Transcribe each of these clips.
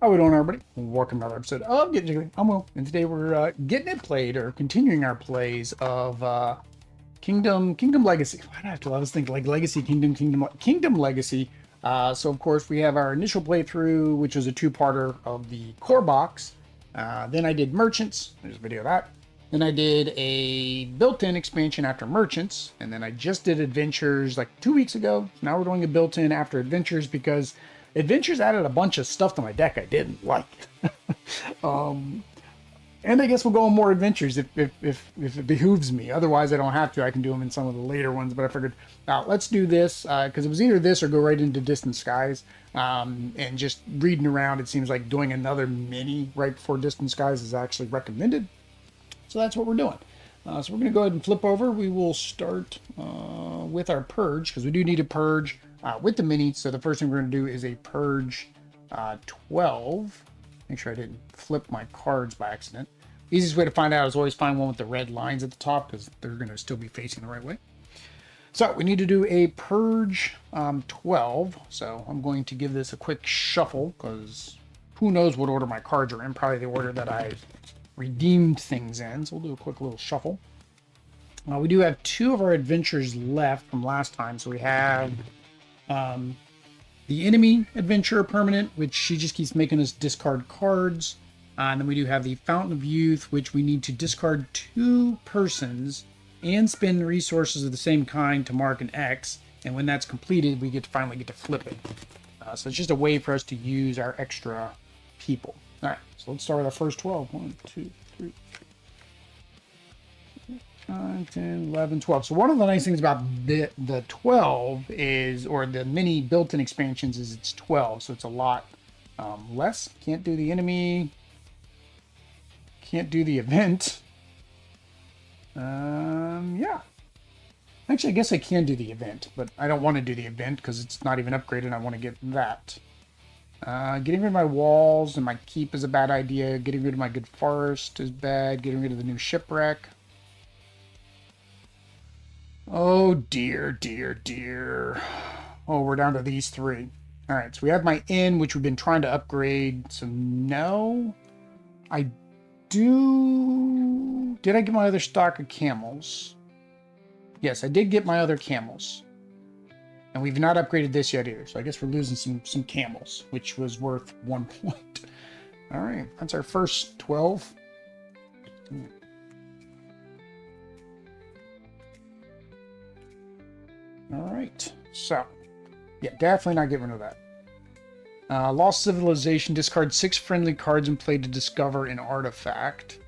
How we doing, everybody? Welcome to another episode of Getting Jiggly. I'm Will, and today we're getting it played, or continuing our plays of Kingdom Legacy. Why do I have to always think like Legacy, Kingdom Legacy? So of course we have our initial playthrough, which was a two-parter of the core box. Then I did Merchants. There's a video of that. Then I did a built-in expansion after Merchants, and then I just did Adventures like 2 weeks ago. Now we're doing a built-in after Adventures because Adventures added a bunch of stuff to my deck I didn't like. And I guess we'll go on more adventures if it behooves me. Otherwise, I don't have to. I can do them in some of the later ones. But I figured, let's do this because it was either this or go right into Distant Skies. And just reading around, it seems like doing another mini right before Distant Skies is actually recommended. So that's what we're doing. So we're going to go ahead and flip over. We will start with our Purge because we do need a Purge with the mini. So the first thing we're going to do is a Purge 12. Make sure I didn't flip my cards by accident. Easiest way to find out is always find one with the red lines at the top because they're going to still be facing the right way. So we need to do a Purge 12. So I'm going to give this a quick shuffle because who knows what order my cards are in. Probably the order that I redeemed things in. So we'll do a quick little shuffle. We do have two of our adventures left from last time. So we have the enemy adventure permanent, which she just keeps making us discard cards. And then we do have the Fountain of Youth, which we need to discard 2 persons and spend resources of the same kind to mark an X. And when that's completed, we finally get to flip it. So it's just a way for us to use our extra people. All right, so let's start with our first 12. 1, 2, 3, 9, 10, 11, 12. So one of the nice things about the 12 is, or the mini built-in expansions is it's 12. So it's a lot less. Can't do the enemy. Can't do the event. Yeah. Actually, I guess I can do the event, but I don't want to do the event because it's not even upgraded. I want to get that. Getting rid of my walls and my keep is a bad idea. Getting rid of my good forest is bad. Getting rid of the new shipwreck. Oh dear, dear, dear. Oh, we're down to these 3. All right, so we have my inn, which we've been trying to upgrade. So no, I do. Did I get my other stock of camels? Yes, I did get my other camels. And we've not upgraded this yet either. So I guess we're losing some camels, which was worth 1 point. All right, that's our first 12. All right, so yeah, definitely not getting rid of that. Lost Civilization, discard 6 friendly cards and play to discover an artifact.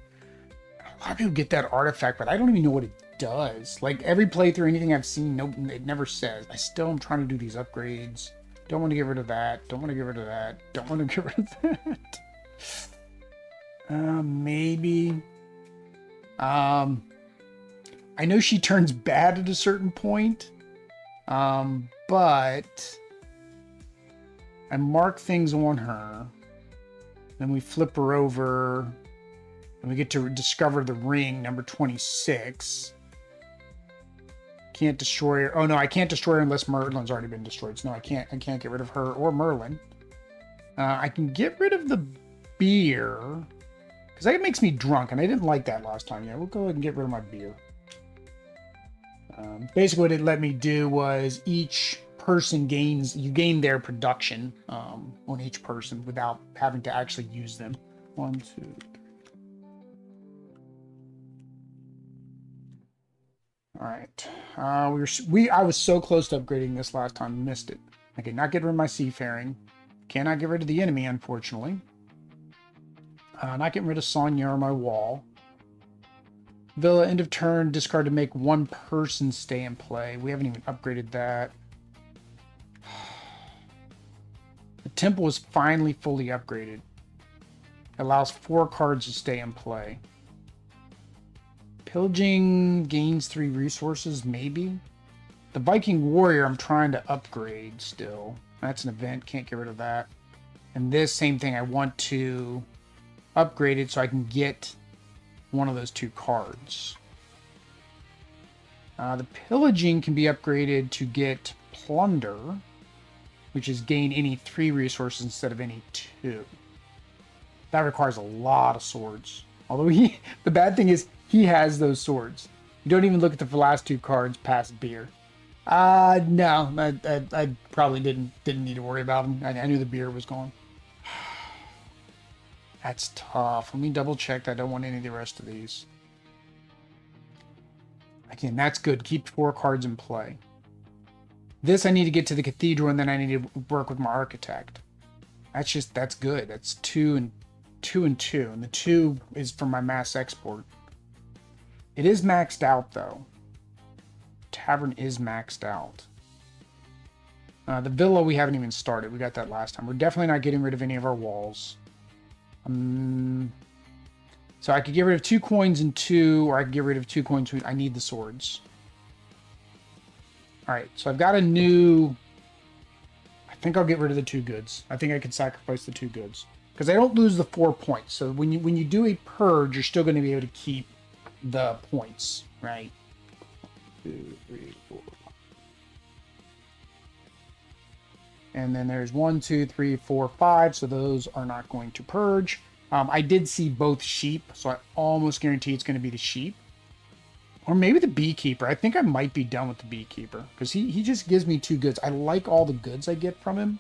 A lot of people get that artifact, but I don't even know what it does. Like every playthrough, anything I've seen, no, it never says. I still am trying to do these upgrades. Don't want to get rid of that. Don't want to get rid of that. Don't want to get rid of that. Maybe. I know she turns bad at a certain point. But I mark things on her, then we flip her over, and we get to discover the ring, number 26. Can't destroy her. Oh no, I can't destroy her unless Merlin's already been destroyed. So no, I can't get rid of her or Merlin. I can get rid of the beer, because that makes me drunk, and I didn't like that last time. Yeah, we'll go ahead and get rid of my beer. Basically what it let me do was each person you gain their production on each person without having to actually use them. 1, 2, 3. All right. I was so close to upgrading this last time, missed it. Okay, not get rid of my seafaring. Cannot get rid of the enemy, unfortunately. Not getting rid of Sonya or my wall. Villa, end of turn, discard to make 1 person stay in play. We haven't even upgraded that. The temple is finally fully upgraded. Allows 4 cards to stay in play. Pillaging gains 3 resources, maybe. The Viking Warrior I'm trying to upgrade still. That's an event, can't get rid of that. And this, same thing, I want to upgrade it so I can get one of those 2 cards. The Pillaging can be upgraded to get Plunder, which is gain any 3 resources instead of any 2. That requires a lot of swords. Although the bad thing is he has those swords. You don't even look at the last 2 cards past beer. No, I probably didn't need to worry about him. I knew the beer was gone. That's tough. Let me double check that I don't want any of the rest of these. Again, that's good. Keep 4 cards in play. This I need to get to the cathedral, and then I need to work with my architect. That's good. That's 2 and 2 and 2, and the 2 is for my mass export. It is maxed out though. Tavern is maxed out. The villa we haven't even started. We got that last time. We're definitely not getting rid of any of our walls. So I could get rid of 2 coins and 2, or I could get rid of 2 coins. I need the swords. All right, so I've got a new. I think I'll get rid of the 2 goods. I think I can sacrifice the 2 goods because I don't lose the 4 points. So when you do a purge, you're still going to be able to keep the points, right? 2, 3, 4. And then there's 1, 2, 3, 4, 5. So those are not going to purge. I did see both sheep, so I almost guarantee it's going to be the sheep. Or maybe the beekeeper. I think I might be done with the beekeeper because he just gives me 2 goods. I like all the goods I get from him.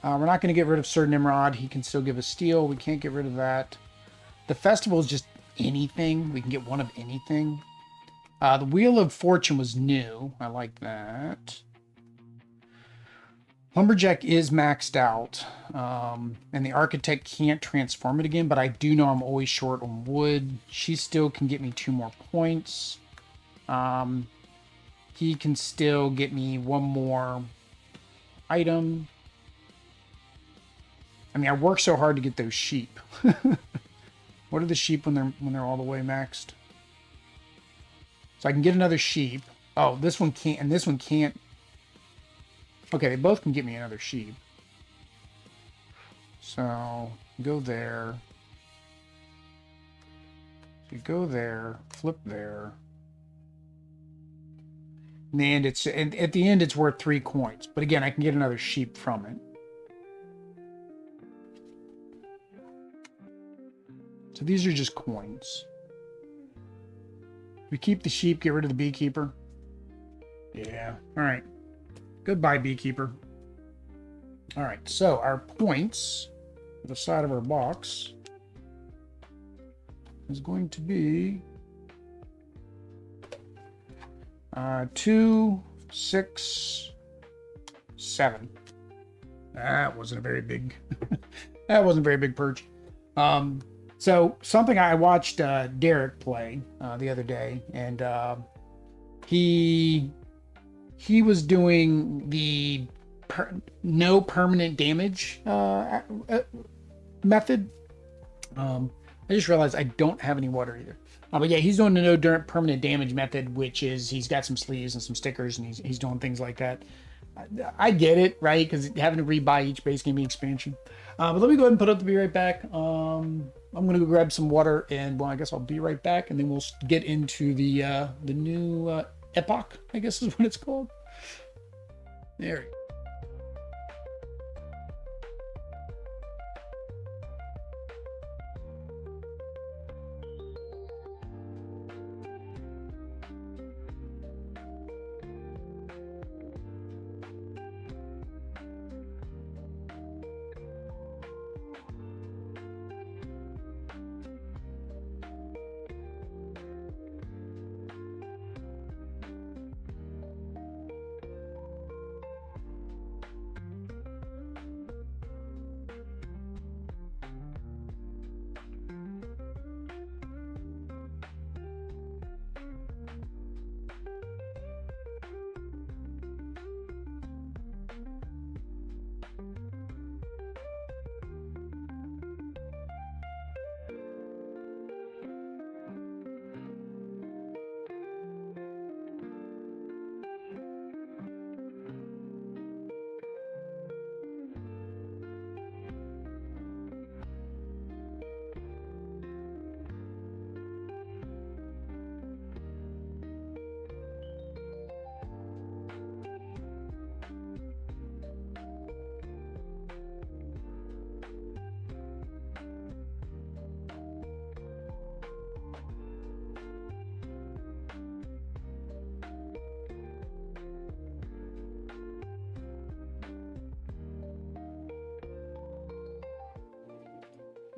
We're not going to get rid of Sir Nimrod. He can still give us steel. We can't get rid of that. The festival is just anything. We can get 1 of anything. The Wheel of Fortune was new. I like that. Lumberjack is maxed out, and the Architect can't transform it again, but I do know I'm always short on wood. She still can get me 2 more points. He can still get me 1 more item. I mean, I work so hard to get those sheep. What are the sheep when they're all the way maxed? So I can get another sheep. Oh, this one can't, and this one can't. Okay, they both can get me another sheep. So, go there. You go there, flip there. And at the end it's worth 3 coins. But again, I can get another sheep from it. So these are just coins. We keep the sheep, get rid of the beekeeper. Yeah, alright. Goodbye, beekeeper. All right, so our points at the side of our box is going to be 2, 6, 7. That wasn't a very big. That wasn't a very big purge. So something I watched Derek play the other day, and he was doing the no permanent damage method. I just realized I don't have any water either. But yeah, he's doing the no permanent damage method, which is he's got some sleeves and some stickers, and he's doing things like that. I get it, right? Because having to rebuy each base game expansion. But let me go ahead and put up the Be Right Back. I'm gonna go grab some water, and well, I guess I'll be right back, and then we'll get into the new Epoch, I guess is what it's called. There we go.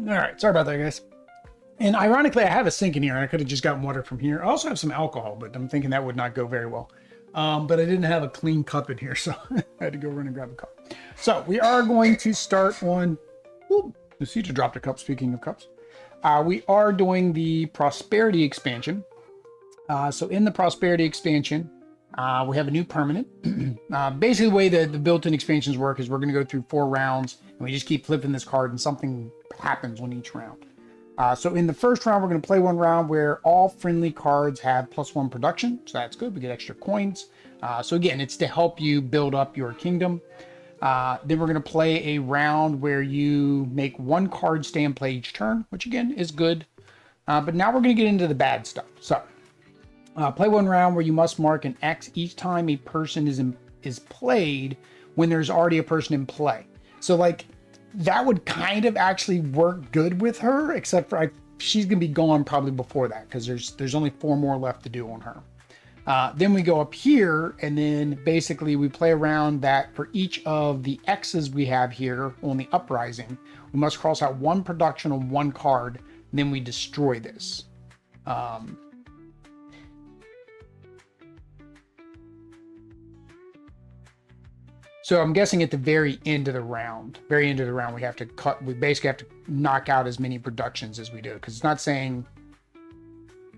All right, sorry about that, guys. And ironically, I have a sink in here, and I could have just gotten water from here. I also have some alcohol, but I'm thinking that would not go very well. But I didn't have a clean cup in here, so I had to go run and grab a cup. So we are going to start on... Ooh, the Siege dropped a cup, speaking of cups. We are doing the Prosperity expansion. So in the Prosperity expansion, we have a new permanent. Basically, the way the built-in expansions work is we're going to go through 4 rounds, and we just keep flipping this card, and something happens on each round. So in the first round, we're going to play 1 round where all friendly cards have +1 production. So that's good. We get extra coins. So again, it's to help you build up your kingdom. Then we're going to play a round where you make 1 card stay in play each turn, which again is good. But now we're going to get into the bad stuff. So play 1 round where you must mark an X each time a person is played when there's already a person in play. So like, that would kind of actually work good with her, except for she's gonna be gone probably before that, because there's only 4 more left to do on her. Then we go up here, and then basically we play around that for each of the X's we have here on the uprising, we must cross out 1 production on 1 card, and then we destroy this. So I'm guessing at the very end of the round, we have to we basically have to knock out as many productions as we do, because it's not saying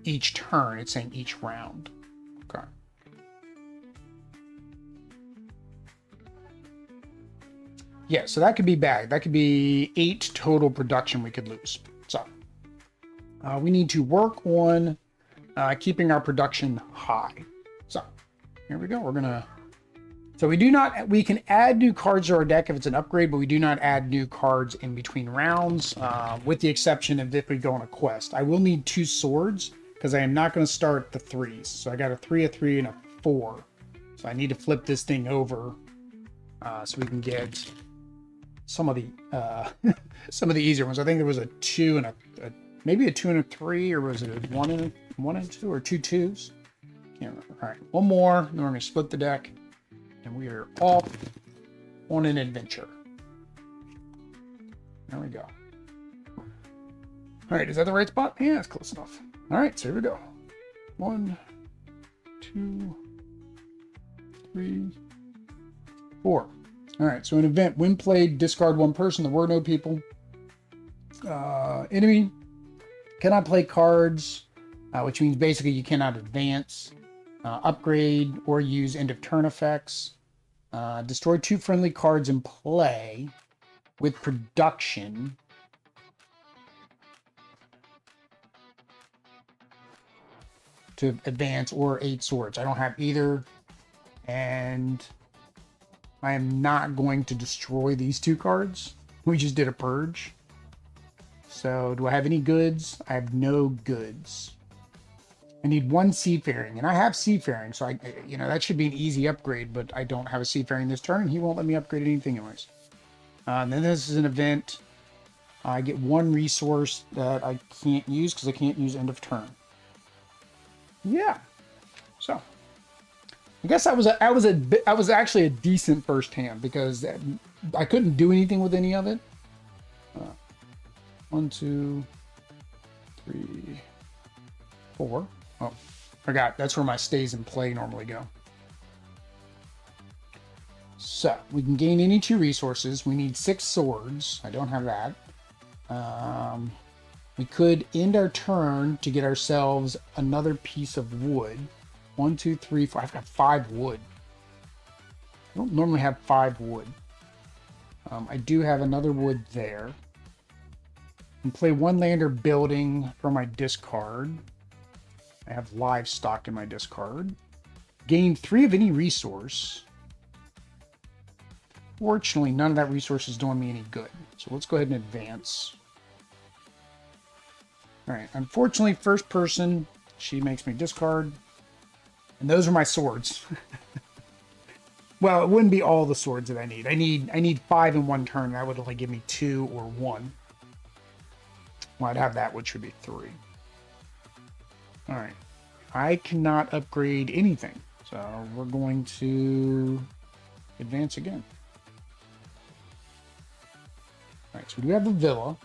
each turn, it's saying each round. Okay. Yeah, so that could be bad. That could be 8 total production we could lose. So we need to work on keeping our production high. So here we go. So we can add new cards to our deck if it's an upgrade, but we do not add new cards in between rounds, with the exception of if we go on a quest. I will need 2 swords, because I am not going to start the 3s. So I got a 3, a 3, and a 4. So I need to flip this thing over so we can get some of the some of the easier ones. I think there was a 2 and maybe a 2 and a 3, or was it a 1 and 2, or 2 2s? Can't remember. All right, 1 more, then we're going to split the deck. And we are off on an adventure. There we go. All right, is that the right spot? Yeah, it's close enough. All right, so here we go. 1, 2, 3, 4. All right, so an event, when played, discard 1 person. There were no people. Enemy cannot play cards, which means basically you cannot advance. Upgrade or use end of turn effects. Destroy 2 friendly cards in play with production. To advance, or 8 swords. I don't have either. And I am not going to destroy these 2 cards. We just did a purge. So do I have any goods? I have no goods. I need 1 seafaring, and I have seafaring, so that should be an easy upgrade, but I don't have a seafaring this turn. He won't let me upgrade anything anyways. And then this is an event. I get 1 resource that I can't use because I can't use end of turn. Yeah. So I guess that was actually a decent first hand, because I couldn't do anything with any of it. 1, 2, 3, 4. Oh, forgot. That's where my stays in play normally go. So we can gain any 2 resources. We need 6 swords. I don't have that. We could end our turn to get ourselves another piece of wood. 1, 2, 3, 4. I've got 5 wood. I don't normally have 5 wood. I do have another wood there. And play 1 lander building for my discard. I have livestock in my discard. Gain 3 of any resource. Fortunately, none of that resource is doing me any good. So let's go ahead and advance. All right, unfortunately, first person, she makes me discard. And those are my swords. Well, it wouldn't be all the swords that I need. I need 5 in 1 turn. That would only give me 2 or 1. Well, I'd have that, which would be 3. All right, I cannot upgrade anything, so we're going to advance again. All right, so we do have the villa.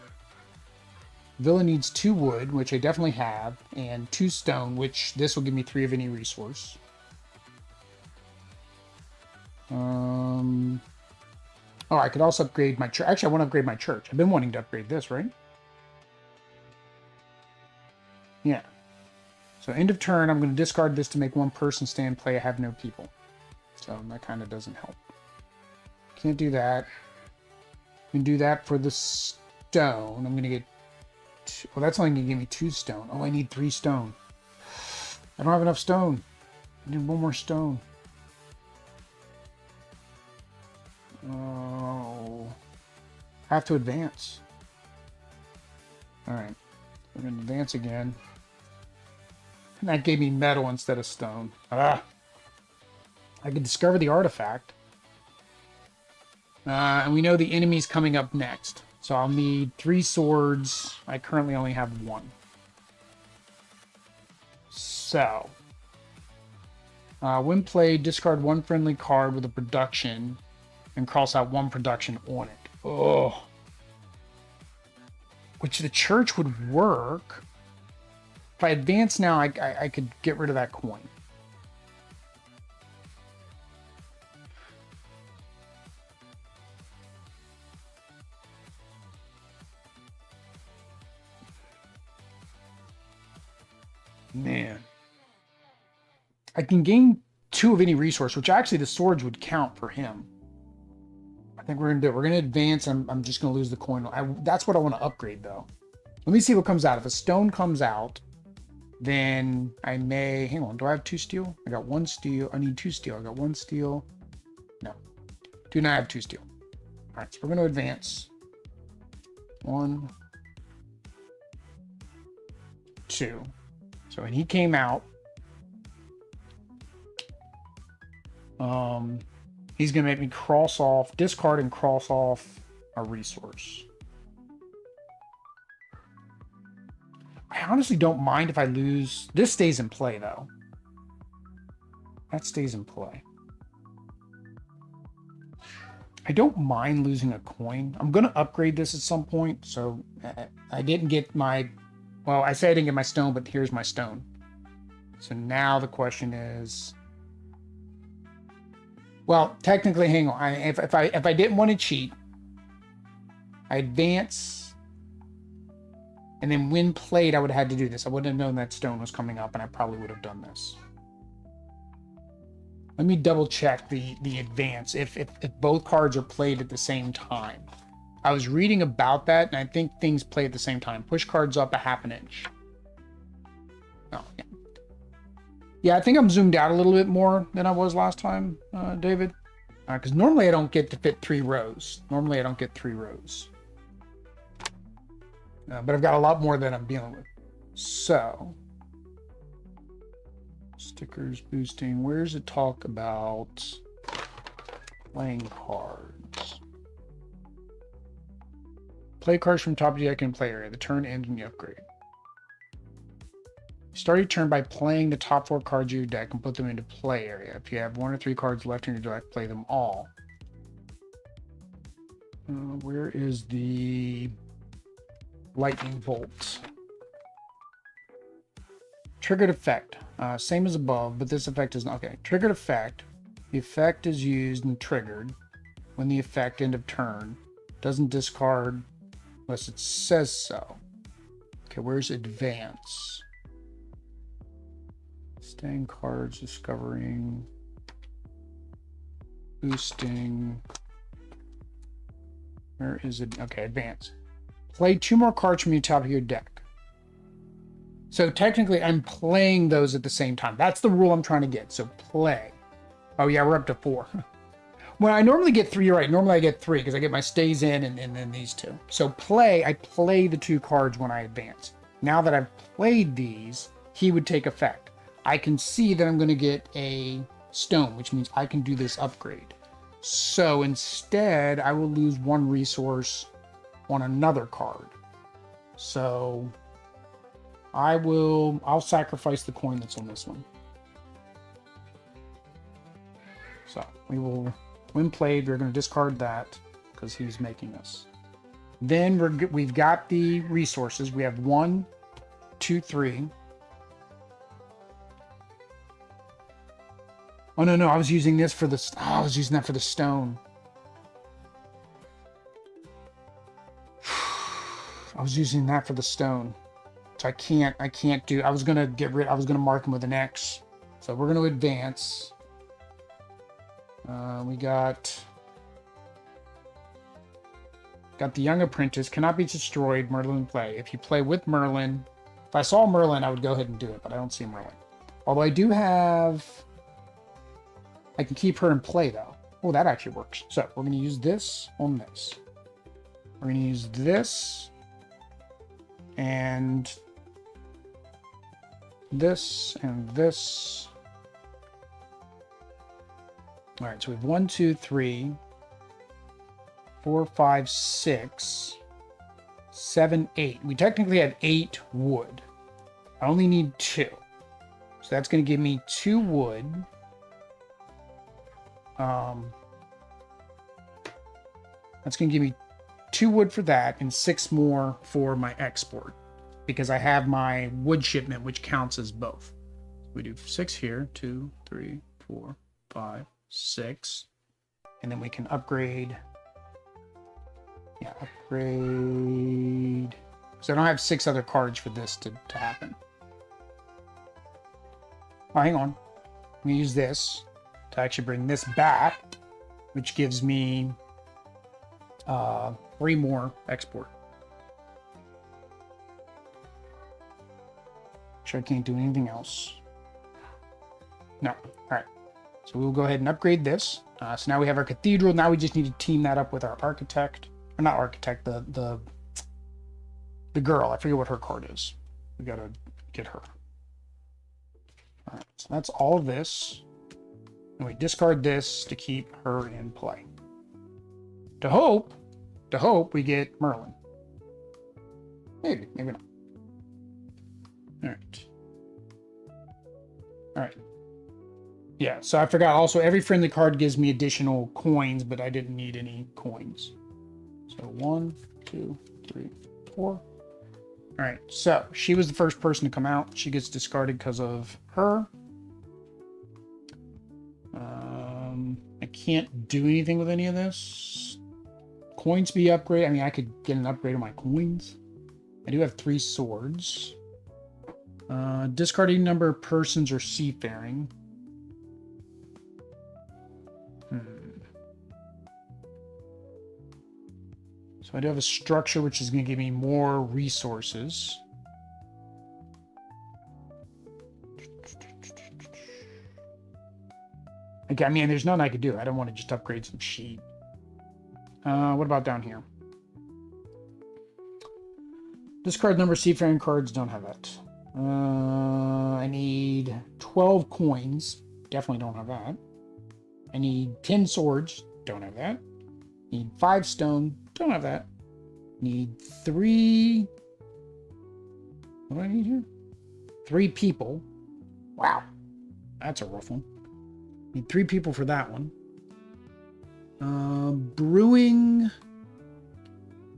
Villa needs 2 wood, which I definitely have, and 2 stone, which this will give me 3 of any resource. Oh, I could also upgrade my church. Actually, I want to upgrade my church. I've been wanting to upgrade this, right? Yeah. So end of turn, I'm going to discard this to make 1 person stay in play. I have no people. So that kind of doesn't help. Can't do that. I can do that for the stone. I'm going to get... Well, that's only going to give me 2 stone. Oh, I need 3 stone. I don't have enough stone. I need 1 more stone. Oh. I have to advance. Alright. We're going to advance again. And that gave me metal instead of stone. Ah! I can discover the artifact. And we know the enemy's coming up next. So I'll need 3 swords. I currently only have 1. So. When played, discard 1 friendly card with a production and cross out 1 production on it. Oh. Which the church would work. If I advance now, I could get rid of that coin. Man. I can gain 2 of any resource, which actually the swords would count for him. I think we're going to do it. We're going to advance. I'm just going to lose the coin. That's what I want to upgrade, though. Let me see what comes out. If a stone comes out, then I may... Hang on. Do I have 2 steel? I got 1 steel. I need 2 steel. I got 1 steel. No. Do not have 2 steel. All right. So we're going to advance. 1, 2. So when he came out, he's going to make me cross off, discard and cross off a resource. I honestly don't mind if I lose. This stays in play, though. That stays in play. I don't mind losing a coin. I'm going to upgrade this at some point. So I didn't get my... Well, I say I didn't get my stone, but here's my stone. So now the question is... Well, technically, hang on. If I didn't want to cheat, I advance, and then when played, I would have had to do this. I wouldn't have known that stone was coming up, and I probably would have done this. Let me double check the advance if both cards are played at the same time. I was reading about that, and I think things play at the same time. Push cards up a half an inch. Oh, yeah. Yeah, I think I'm zoomed out a little bit more than I was last time, David. Because normally I don't get to fit 3 rows. Normally I don't get 3 rows. But I've got a lot more than I'm dealing with. So. Stickers boosting. Where's it talk about playing cards? Play cards from top of the deck in play area. The turn ends when you upgrade. Start your turn by playing the top 4 cards of your deck and put them into play area. If you have 1 or 3 cards left in your deck, play them all. Where is the lightning bolt? Triggered effect. Same as above, but this effect is not... Okay, triggered effect. The effect is used and triggered when the effect end of turn doesn't discard unless it says so. Okay, where's advance? Staying cards, discovering, boosting. Where is it? Okay, advance. Play 2 more cards from the top of your deck. So technically, I'm playing those at the same time. That's the rule I'm trying to get. So play. Oh yeah, we're up to 4. Well, I normally get 3, right? Normally I get 3 because I get my stays in and then these 2. So play, I play the 2 cards when I advance. Now that I've played these, he would take effect. I can see that I'm going to get a stone, which means I can do this upgrade. So instead, I will lose 1 resource on another card. So I'll sacrifice the coin that's on this one. So we will, when played, we're going to discard that because he's making us. Then we've got the resources. We have 1, 2, 3. Oh no, I was using this for the. Oh, I was using that for the stone. I was using that for the stone, so I can't do. I was gonna mark him with an X. So we're gonna advance. We got the young apprentice cannot be destroyed. Merlin play. If you play with Merlin, if I saw Merlin, I would go ahead and do it, but I don't see Merlin. Although I do have. I can keep her in play, though. Oh, that actually works. So, we're going to use this on this. We're going to use this. And this. And this. Alright, so we have 1, 2, 3, 4, 5, 6, 7, 8. We technically have 8 wood. I only need 2. So that's going to give me 2 wood. That's going to give me 2 wood for that and 6 more for my export because I have my wood shipment, which counts as both. We do 6 here, 2, 3, 4, 5, 6, and then we can upgrade. Yeah, upgrade. So I don't have 6 other cards for this to happen. Oh, hang on. I'm going to use this to actually bring this back, which gives me 3 more export. Sure, I can't do anything else. No. All right. So we'll go ahead and upgrade this. So now we have our cathedral. Now we just need to team that up with our architect. Or not architect, the girl. I forget what her card is. We gotta get her. All right. So that's all of this. And we discard this to keep her in play. To hope we get Merlin. Maybe not. All right. Yeah, so I forgot also every friendly card gives me additional coins, but I didn't need any coins. So 1, 2, 3, 4. All right, so she was the first person to come out. She gets discarded because of her. I can't do anything with any of this. Coins be upgraded. I mean, I could get an upgrade on my coins. I do have 3 swords. Discarding number of persons or seafaring. So I do have a structure which is going to give me more resources. Okay, I mean, there's nothing I could do. I don't want to just upgrade some sheep. What about down here? Discard number of seafaring cards. Don't have that. I need 12 coins. Definitely don't have that. I need 10 swords. Don't have that. Need 5 stone. Don't have that. Need 3. What do I need here? 3 people. Wow. That's a rough one. Need 3 people for that one. Brewing.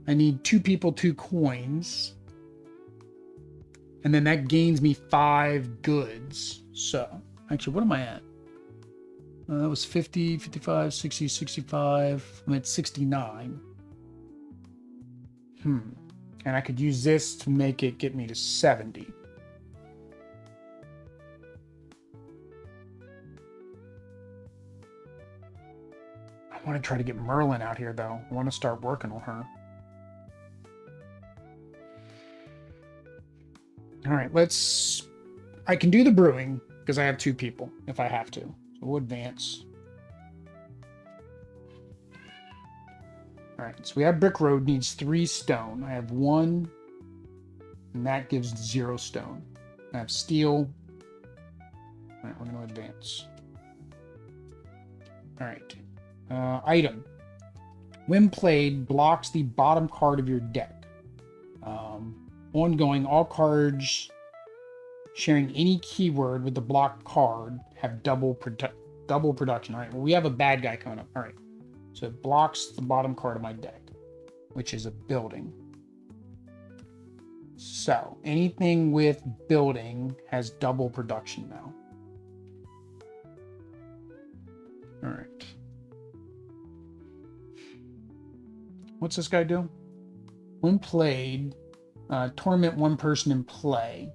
I need 2 people, 2 coins. And then that gains me 5 goods. So, actually, what am I at? That was 50, 55, 60, 65. I'm at 69. And I could use this to make it get me to 70. I want to try to get Merlin out here, though. I want to start working on her. All right, let's... I can do the brewing, because I have 2 people, if I have to. So we'll advance. All right, so we have Brick Road needs 3 stone. I have 1, and that gives 0 stone. I have steel. All right, we're going to advance. All right. Item. When played, blocks the bottom card of your deck. Ongoing, all cards sharing any keyword with the blocked card have double production. All right, well, we have a bad guy coming up. All right, so it blocks the bottom card of my deck. which is a building. So anything with building has double production now. All right. What's this guy do? When played, torment one person in play.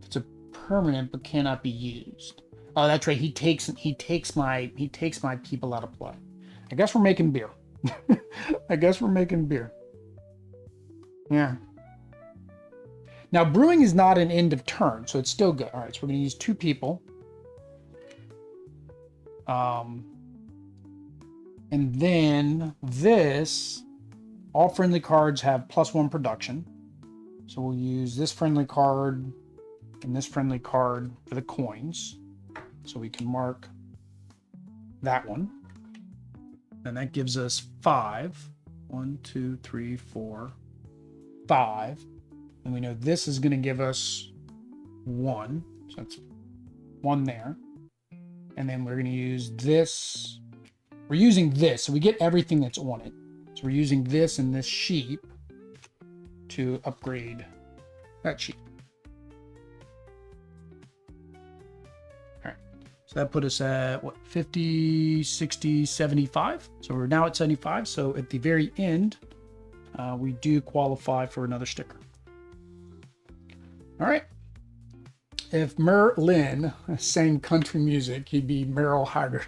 It's a permanent but cannot be used. Oh, that's right. He takes my people out of play. I guess we're making beer. I guess we're making beer. Yeah. Now, brewing is not an end of turn, so it's still good. All right, so we're going to use 2 people. And then this, all friendly cards have +1 production. So we'll use this friendly card and this friendly card for the coins. So we can mark that one. And that gives us 5. 1, 2, 3, 4, 5. And we know this is going to give us 1. So that's 1 there. And then we're going to use this. We're using this. So we get everything that's on it. So we're using this and this sheep to upgrade that sheep. All right. So that put us at what, 50, 60, 75. So we're now at 75. So at the very end, we do qualify for another sticker. All right. If Merlin sang country music, he'd be Merle Haggard.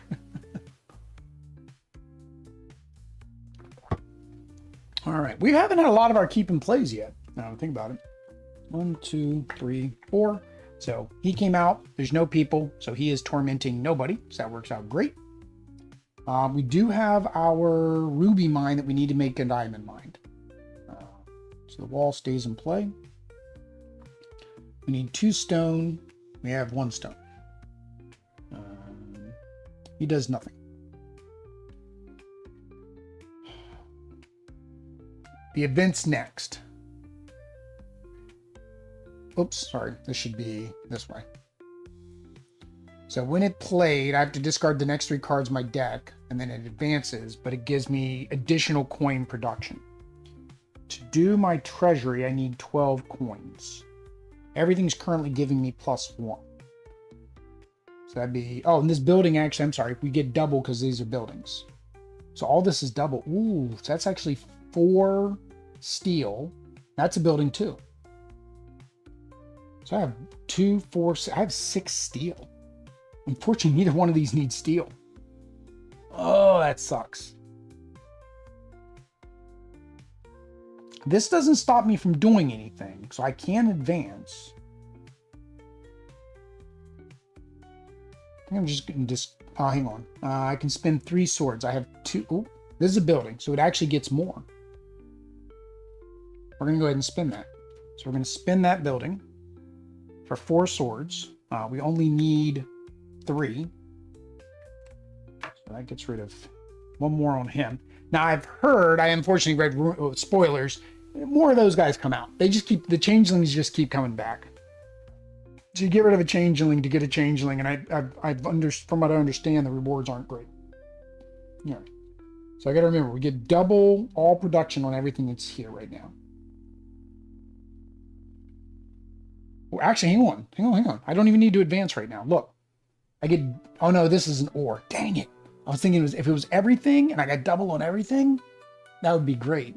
All right. We haven't had a lot of our keep and plays yet. Now think about it. 1, 2, 3, 4. So he came out. There's no people. So he is tormenting nobody. So that works out great. We do have our ruby mine that we need to make a diamond mine. So the wall stays in play. We need 2 stone. We have 1 stone. He does nothing. The event's next. Oops, sorry. This should be this way. So when it played, I have to discard the next 3 cards of my deck, and then it advances, but it gives me additional coin production. To do my treasury, I need 12 coins. Everything's currently giving me +1. So that'd be, oh, and this building actually, I'm sorry, we get double because these are buildings. So all this is double. Ooh, so that's actually 4 steel. That's a building too. So I have 2, 4, I have 6 steel. Unfortunately, neither one of these needs steel. Oh, that sucks. This doesn't stop me from doing anything, so I can advance. I think I'm just going to hang on. I can spend 3 swords. I have 2. Oh, this is a building, so it actually gets more. We're going to go ahead and spin that. So we're going to spin that building for 4 swords. We only need 3. So that gets rid of 1 more on him. Now I've heard, I unfortunately read spoilers, more of those guys come out. They just keep, the changelings just keep coming back. So you get rid of a changeling to get a changeling, and from what I understand, the rewards aren't great. Yeah. So I got to remember, we get double all production on everything that's here right now. Oh, actually, hang on. I don't even need to advance right now. Look, I get, oh no, this is an ore. Dang it. I was thinking if it was everything and I got double on everything, that would be great.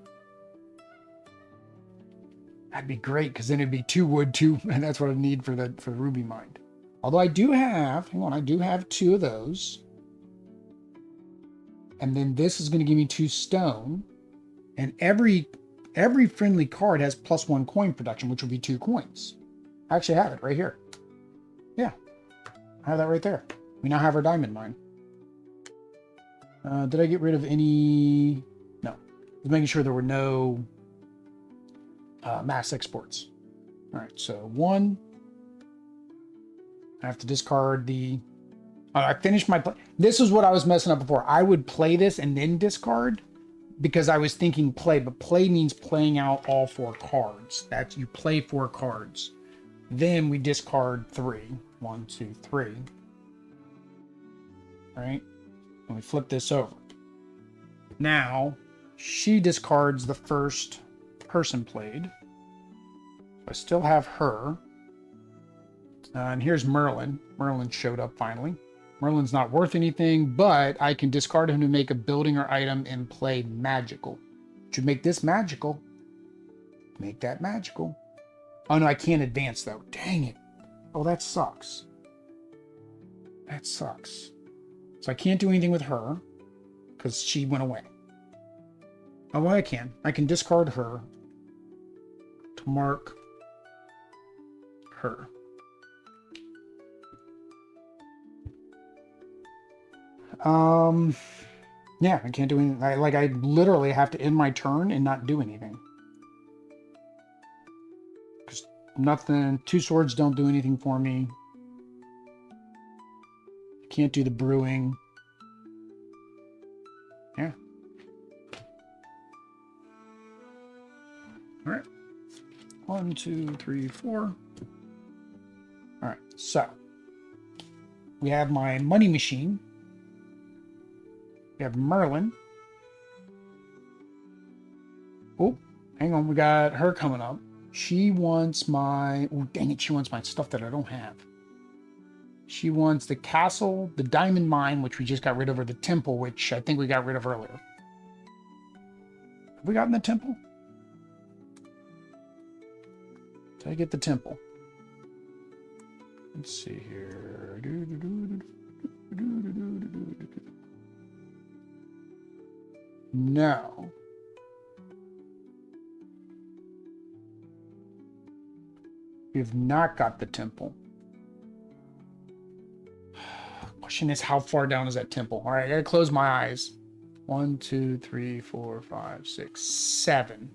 That'd be great, because then it'd be 2 wood, 2, and that's what I need for the ruby mine. Although I do have, hang on, I do have 2 of those. And then this is going to give me 2 stone. And every friendly card has +1 coin production, which would be 2 coins. I actually have it right here. Yeah, I have that right there. We now have our diamond mine. Did I get rid of any? No. I was making sure there were no mass exports. All right, so 1. I have to discard the... I finished my play. This is what I was messing up before. I would play this and then discard because I was thinking play, but play means playing out all 4 cards. That's, you play 4 cards. Then we discard 3. 1, 2, 3. All right? And we flip this over. Now, She discards the first person played. I still have her. And here's Merlin. Merlin showed up finally. Merlin's not worth anything, but I can discard him to make a building or item and play magical. Should make this magical. Make that magical. Oh no, I can't advance though. Dang it. Oh, that sucks. That sucks. So I can't do anything with her because she went away. Oh, well, I can. I can discard her to mark her. Yeah, I can't do anything. I literally have to end my turn and not do anything. Because nothing, 2 swords don't do anything for me. Can't do the brewing. Yeah. All right. 1, 2, 3, 4. All right. So we have my money machine. We have Merlin. Oh, hang on. We got her coming up. She wants my... Oh, dang it. She wants my stuff that I don't have. She wants the castle, the diamond mine, which we just got rid of, or the temple, which I think we got rid of earlier. Have we gotten the temple? Did I get the temple? Let's see here. No. We have not got the temple. Question is, how far down is that temple? All right, I gotta close my eyes. 1, 2, 3, 4, 5, 6, 7.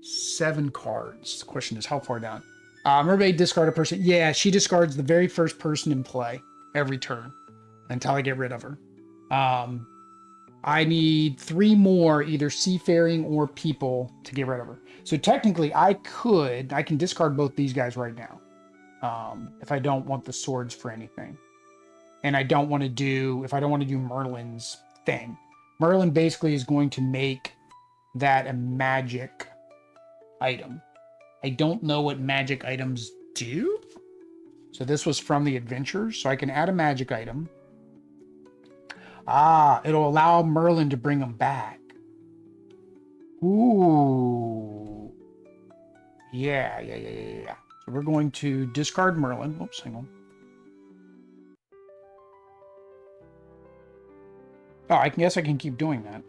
7 cards. The question is, how far down? Everybody discard a person. Yeah, she discards the very first person in play every turn until I get rid of her. I need 3 more, either seafaring or people, to get rid of her. So technically, I can discard both these guys right now. If I don't want the swords for anything. And I don't want to do, if I don't want to do Merlin's thing. Merlin basically is going to make that a magic item. I don't know what magic items do. So this was from the adventures. So I can add a magic item. It'll allow Merlin to bring them back. Ooh. Yeah. So we're going to discard Merlin. Oops, hang on. Oh, I guess I can keep doing that.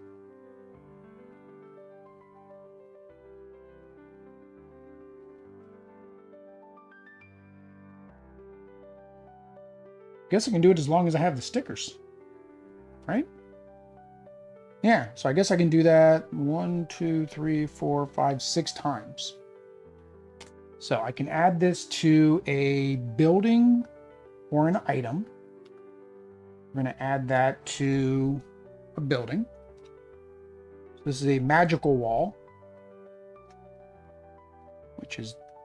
Guess I can do it as long as I have the stickers. Right? Yeah, so I guess I can do that 1, 2, 3, 4, 5, 6 times. So I can add this to a building or an item. We're going to add that to a building. So this is a magical wall,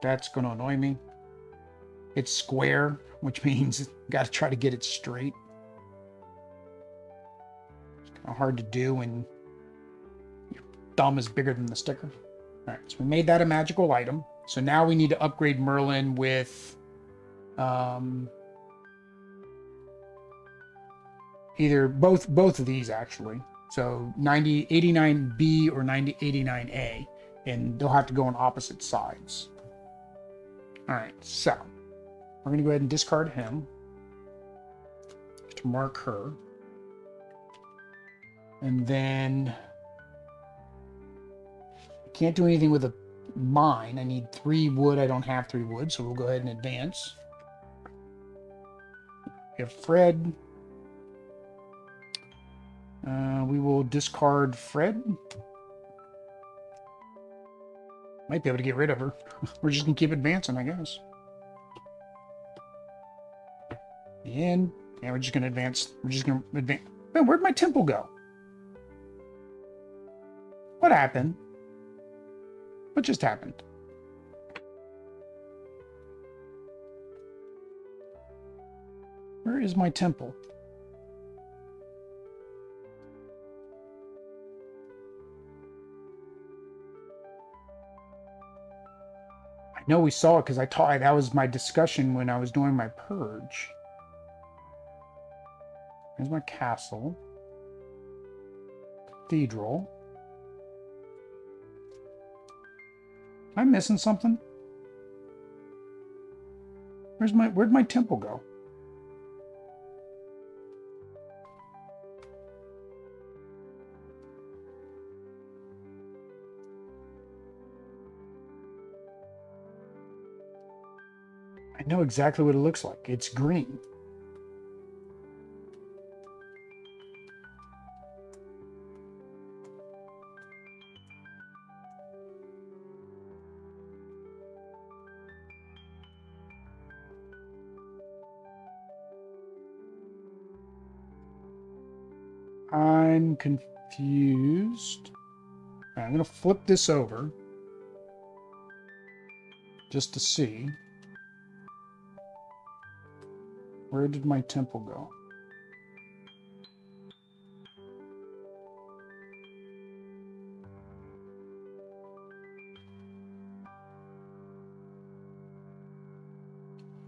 that's going to annoy me. It's square, which means you got to try to get it straight. It's kind of hard to do when your thumb is bigger than the sticker. All right, so we made that a magical item. So now we need to upgrade Merlin with either both of these actually. So 89B or 89A, and they'll have to go on opposite sides. All right, so we're going to go ahead and discard him to mark her. And then I can't do anything with a mine. I need 3 wood. I don't have 3 wood, so we'll go ahead and advance. We have Fred. We will discard Fred. Might be able to get rid of her. We're just going to keep advancing, I guess. And yeah, we're just going to advance. We're just going to advance. Man, where'd my temple go? What happened? What just happened? Where is my temple? know we saw it because I taught. That was my discussion when I was doing my purge. Here's my castle. Cathedral. Am I missing something? Where'd my temple go? I know exactly what it looks like. It's green. I'm confused. I'm going to flip this over just to see. Where did my temple go?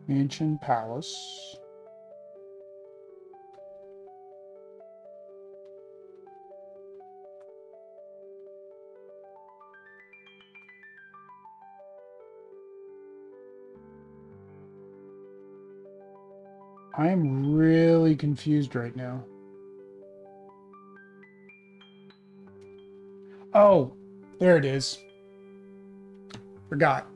Mansion Palace. I am really confused right now. Oh, there it is. Forgot.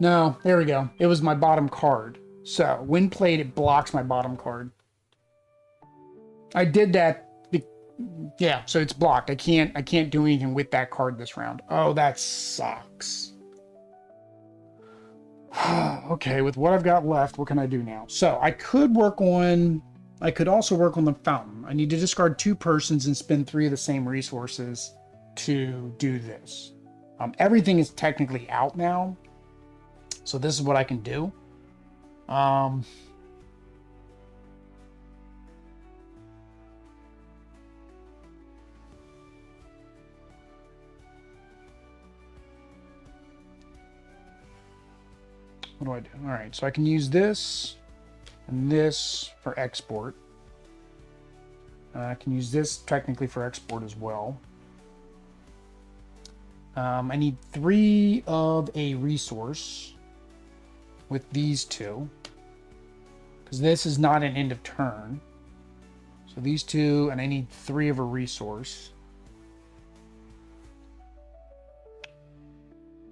No, there we go. It was my bottom card. So, when played, it blocks my bottom card. I did that. Yeah, so it's blocked. I can't do anything with that card this round. Oh, that sucks. Okay, with what I've got left, what can I do now? So I could also work on the fountain. I need to discard 2 persons and spend 3 of the same resources to do this. Everything is technically out now, so this is what I can do. What do I do? All right, so I can use this and this for export. I can use this technically for export as well. I need 3 of a resource with these 2, because this is not an end of turn. So these 2, and I need 3 of a resource.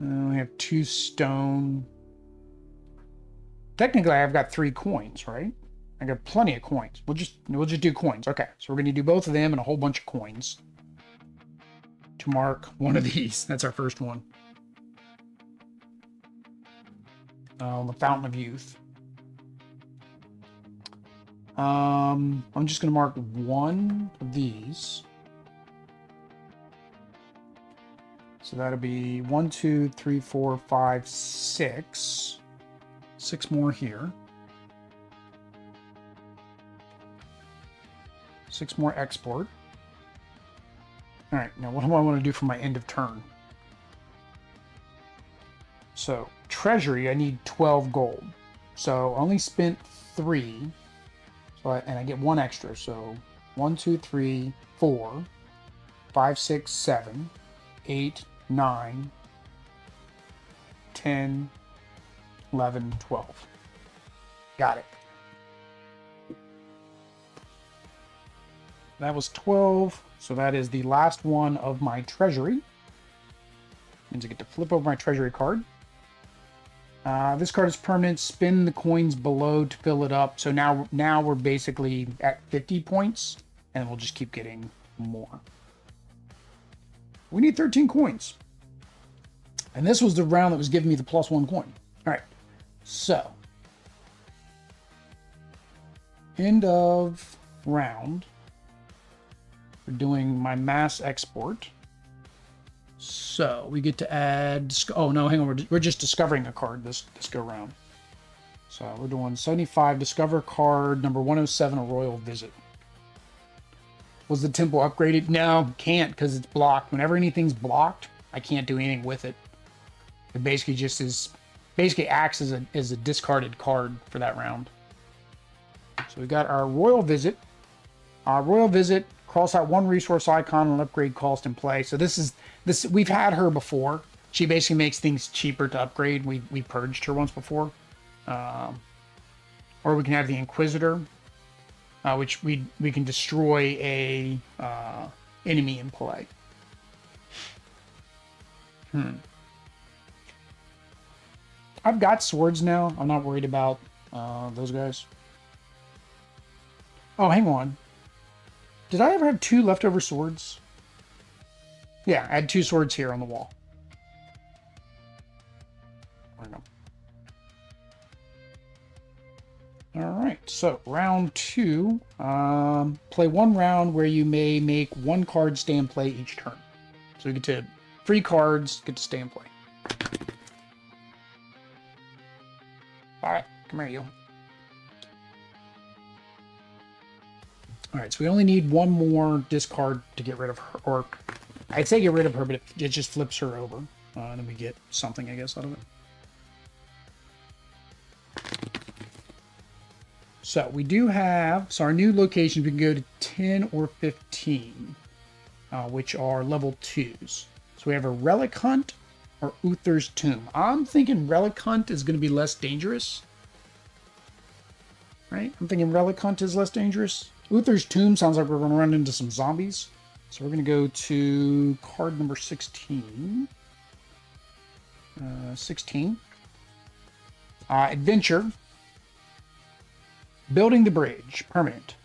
We have 2 stone. Technically, I've got 3 coins, right? I got plenty of coins. We'll just do coins. Okay, so we're going to do both of them and a whole bunch of coins to mark one of these. That's our first one. The Fountain of Youth. I'm just going to mark one of these. So that'll be 1, 2, 3, 4, 5, 6. 6 more here. 6 more export. All right, now what do I want to do for my end of turn? So treasury, I need 12 gold. So I only spent 3, and I get 1 extra. So 1, 2, 3, 4, 5, 6, 7, 8, 9, 10, 11, 12. Got it. That was 12. So that is the last one of my treasury. Means I get to flip over my treasury card. This card is permanent. Spin the coins below to fill it up. So now we're basically at 50 points, and we'll just keep getting more. We need 13 coins. And this was the round that was giving me the +1 coin. All right. So, end of round. We're doing my mass export. So we get to add. Oh no, hang on. We're just discovering a card this go round. So we're doing 75. Discover card number 107. A royal visit. Was the temple upgraded? No, can't, because it's blocked. Whenever anything's blocked, I can't do anything with it. It basically just is basically acts as a discarded card for that round. So we got our Royal Visit. Royal Visit, cross out one resource icon and upgrade cost in play. So this we've had her before. She basically makes things cheaper to upgrade. We purged her once before. Or we can have the Inquisitor, which we can destroy a enemy in play. I've got swords now. I'm not worried about those guys. Oh, hang on. Did I ever have 2 leftover swords? Yeah, I had 2 swords here on the wall. I don't know. Alright, so round 2. Play 1 round where you may make 1 card stay in play each turn. So we get to free cards, get to stay in play. Alright, come here, you. Alright, so we only need 1 more discard to get rid of her. Or, I'd say get rid of her, but it just flips her over. And then we get something, I guess, out of it. So, we do have... So, our new locations, we can go to 10 or 15. Which are level 2s. So, we have a Relic Hunt or Uther's Tomb. I'm thinking Relic Hunt is going to be less dangerous. Right? I'm thinking Relic Hunt is less dangerous. Uther's Tomb sounds like we're going to run into some zombies. So we're going to go to card number 16. 16. Adventure. Building the bridge. Permanent.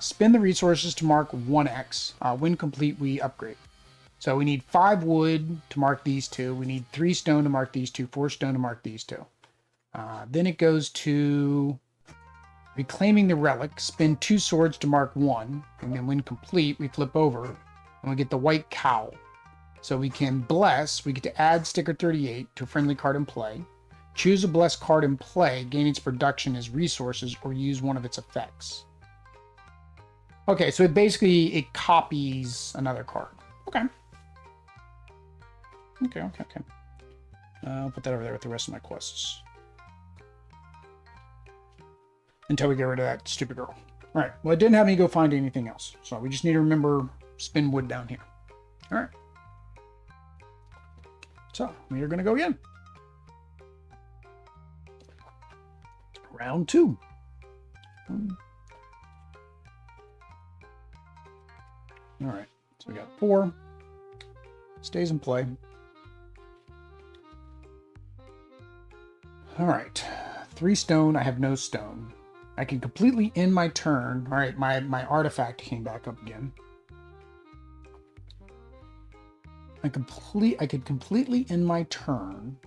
Spend the resources to mark 1x. When complete, we upgrade. So we need 5 wood to mark these 2. We need 3 stone to mark these 2. 4 stone to mark these 2. Then it goes to... Reclaiming the relic, spend 2 swords to mark 1, and then when complete, we flip over, and we get the white cowl. So we can bless, we get to add sticker 38 to a friendly card in play, choose a blessed card in play, gain its production as resources, or use one of its effects. Okay, so it copies another card. Okay. Okay. I'll put that over there with the rest of my quests. Until we get rid of that stupid girl. Alright, well, it didn't have me go find anything else. So we just need to remember spin wood down here. Alright. So, we are going to go again. Round 2. Alright, so we got 4. Stays in play. Alright, 3 stone. I have no stone. I can completely end my turn. All right, my artifact came back up again. I could completely end my turn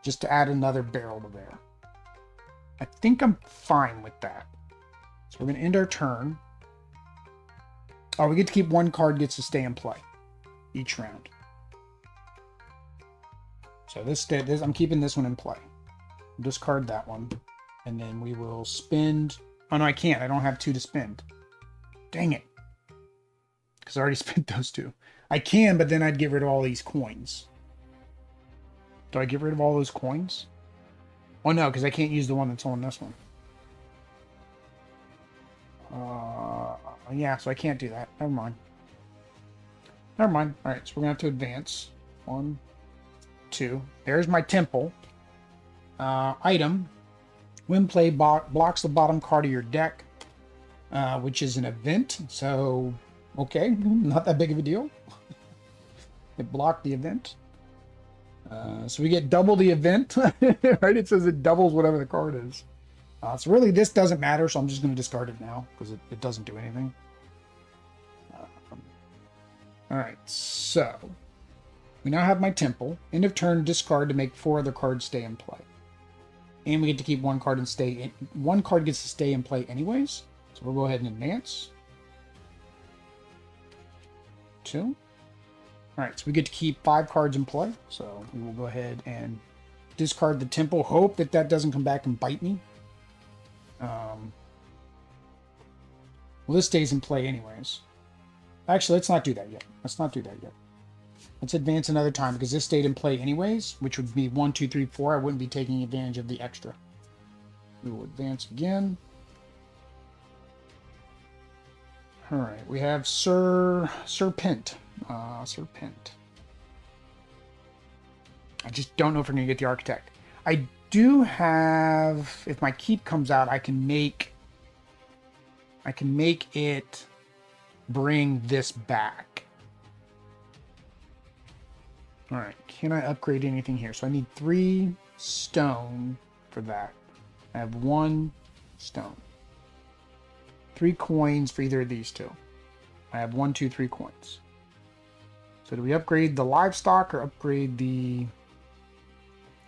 just to add another barrel to there. I think I'm fine with that. So we're going to end our turn. Oh, we get to keep 1 card, gets to stay in play each round. So this I'm keeping this one in play. Discard that one. And then we will spend... Oh, no, I can't. I don't have 2 to spend. Dang it. Because I already spent those 2. I can, but then I'd get rid of all these coins. Do I get rid of all those coins? Oh, no, because I can't use the one that's on this one. Yeah, so I can't do that. Never mind. Never mind. All right, so we're going to have to advance. 1, 2. There's my temple. Item. When play blocks the bottom card of your deck, which is an event. So, okay, not that big of a deal. It blocked the event. So we get double the event, right? It says it doubles whatever the card is. So really, this doesn't matter, so I'm just going to discard it now, because it doesn't do anything. Alright, so we now have my temple. End of turn, discard to make 4 other cards stay in play. And we get to keep 1 card and stay in. 1 card gets to stay in play anyways. So we'll go ahead and advance. 2. Alright, so we get to keep 5 cards in play. So we will go ahead and discard the temple. Hope that that doesn't come back and bite me. Well, this stays in play anyways. Actually, let's not do that yet. Let's not do that yet. Let's advance another time because this stayed in play anyways, which would be 1, 2, 3, 4. I wouldn't be taking advantage of the extra. We will advance again. All right, we have Serpent. Serpent. I just don't know if we're going to get the Architect. I do have, if my keep comes out, I can make it bring this back. All right, can I upgrade anything here? So I need 3 stone for that. I have 1 stone. 3 coins for either of these two. I have 1, 2, 3 coins. So do we upgrade the livestock or upgrade the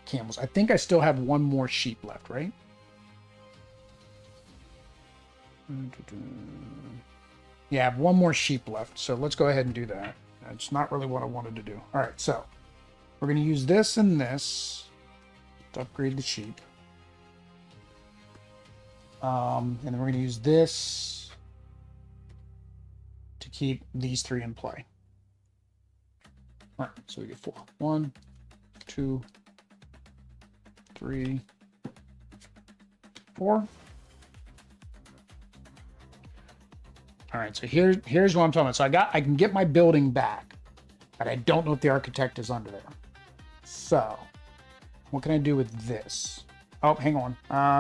camels? I think I still have 1 more sheep left, right? Yeah, I have 1 more sheep left, so let's go ahead and do that. That's not really what I wanted to do. All right, so we're going to use this and this to upgrade the sheep. And then we're going to use this to keep these 3 in play. All right, so we get 4. 1, 2, 3, 4. All right, so here's what I'm talking about. So I can get my building back, but I don't know if the Architect is under there. So what can I do with this? Oh, hang on.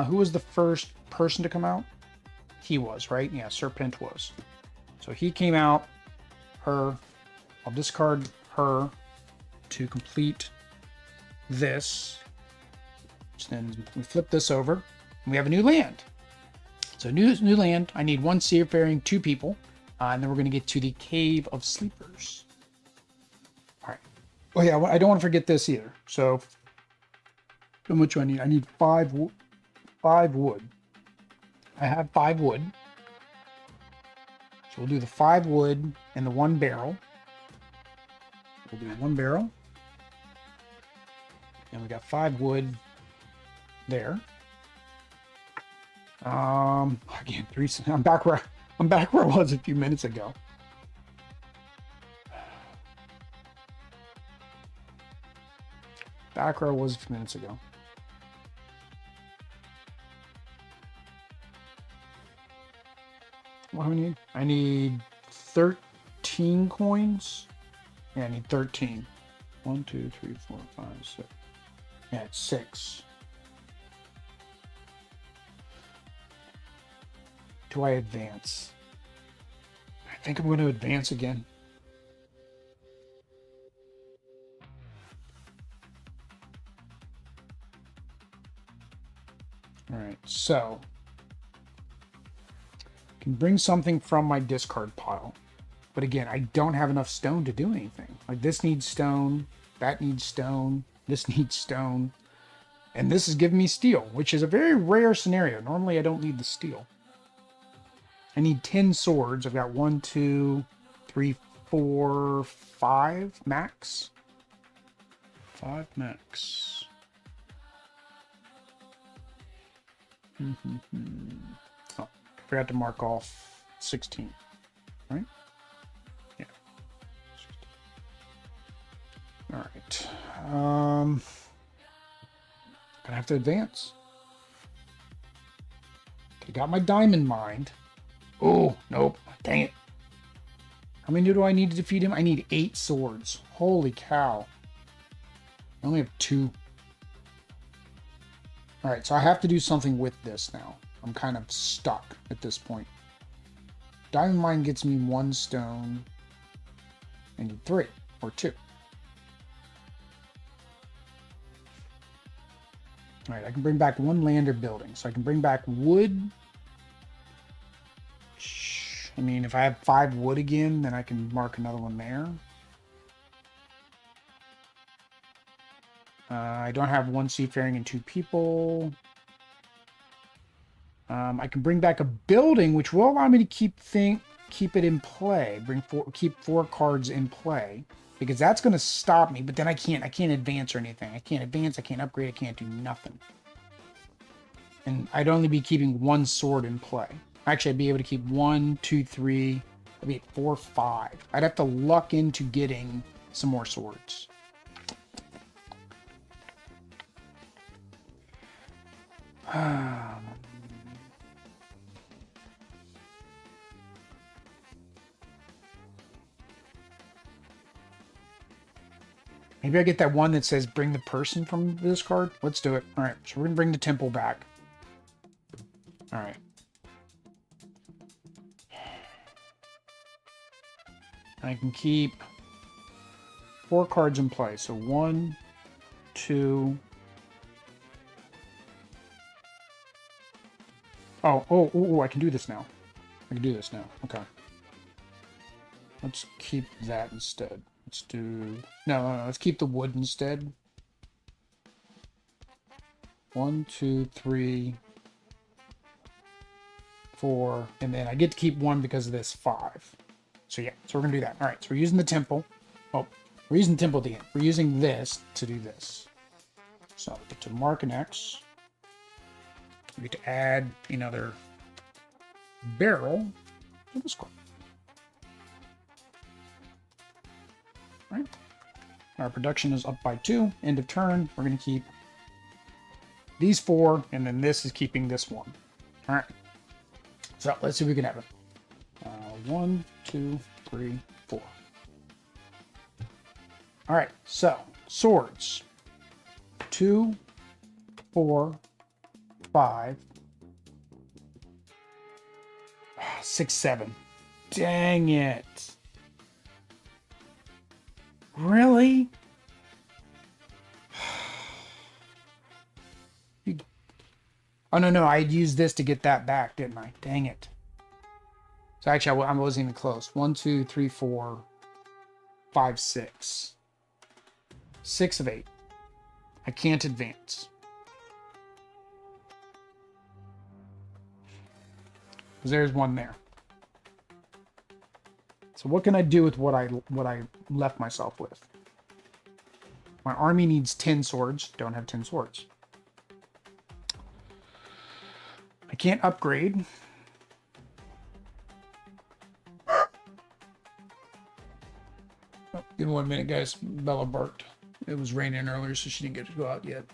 Who was the first person to come out? He was, right? Yeah, Serpent was. So he came out. Her. I'll discard her to complete this. So then we flip this over, and we have a new land. So new land. I need 1 seafaring, 2 people, and then we're going to get to the Cave of Sleepers. All right. Oh yeah, I don't want to forget this either. So how much do I need? I need 5 wood. I have 5 wood. So we'll do the 5 wood and the 1 barrel. We'll do 1 barrel. And we got 5 wood there. Again, 3. I'm back where I was a few minutes ago. Back where I was a few minutes ago. What do I need? I need 13 coins. Yeah, I need 13. 1, 2, 3, 4, 5, 6. Yeah, it's 6. Do I advance? I think I'm going to advance again. All right, so I can bring something from my discard pile. But again, I don't have enough stone to do anything. Like this needs stone, that needs stone, this needs stone. And this is giving me steel, which is a very rare scenario. Normally I don't need the steel. I need 10 swords. I've got 1, 2, 3, 4, 5 max. 5 max. Oh, I forgot to mark off 16, right? Yeah. 16. All right. Gonna have to advance. I got my diamond mined. Oh, nope. Dang it. How many do I need to defeat him? I need 8 swords. Holy cow. I only have 2. Alright, so I have to do something with this now. I'm kind of stuck at this point. Diamond mine gets me 1 stone. I need 3 or 2. Alright, I can bring back 1 land or building. So I can bring back wood. I mean, if I have 5 wood again, then I can mark another one there. I don't have 1 seafaring and 2 people. I can bring back a building, which will allow me to keep it in play. Keep 4 cards in play, because that's going to stop me. But then I can't advance or anything. I can't advance. I can't upgrade. I can't do nothing. And I'd only be keeping 1 sword in play. Actually, I'd be able to keep 1, 2, 3. I'd be at 4, 5. I'd have to luck into getting some more swords. Maybe I get that one that says bring the person from this card. Let's do it. All right, so we're gonna bring the temple back. All right. I can keep 4 cards in play. So 1, 2. Oh, I can do this now. I can do this now. Okay. Let's keep that instead. Let's do... No. Let's keep the wood instead. 1, 2, 3, 4. And then I get to keep 1 because of this 5. So yeah, so we're going to do that. All right, so we're using the temple. Oh, we're using the temple at the end. We're using this to do this. So we get to mark an X. We get to add another barrel to this card. All right. Our production is up by 2. End of turn. We're going to keep these 4, and then this is keeping this 1. All right. So let's see if we can have it. 1, 2, 3, 4. All right. So swords. 2, 4, 5, 6, 7. Dang it. Really? Oh, no. I used this to get that back, didn't I? Dang it. So actually, I wasn't even close. 1, 2, 3, 4, 5, 6. 6 of 8. I can't advance. Because there's 1 there. So what can I do with what I left myself with? My army needs 10 swords. Don't have 10 swords. I can't upgrade. Oh, give me 1 minute, guys. Bella barked. It was raining earlier, so she didn't get to go out yet.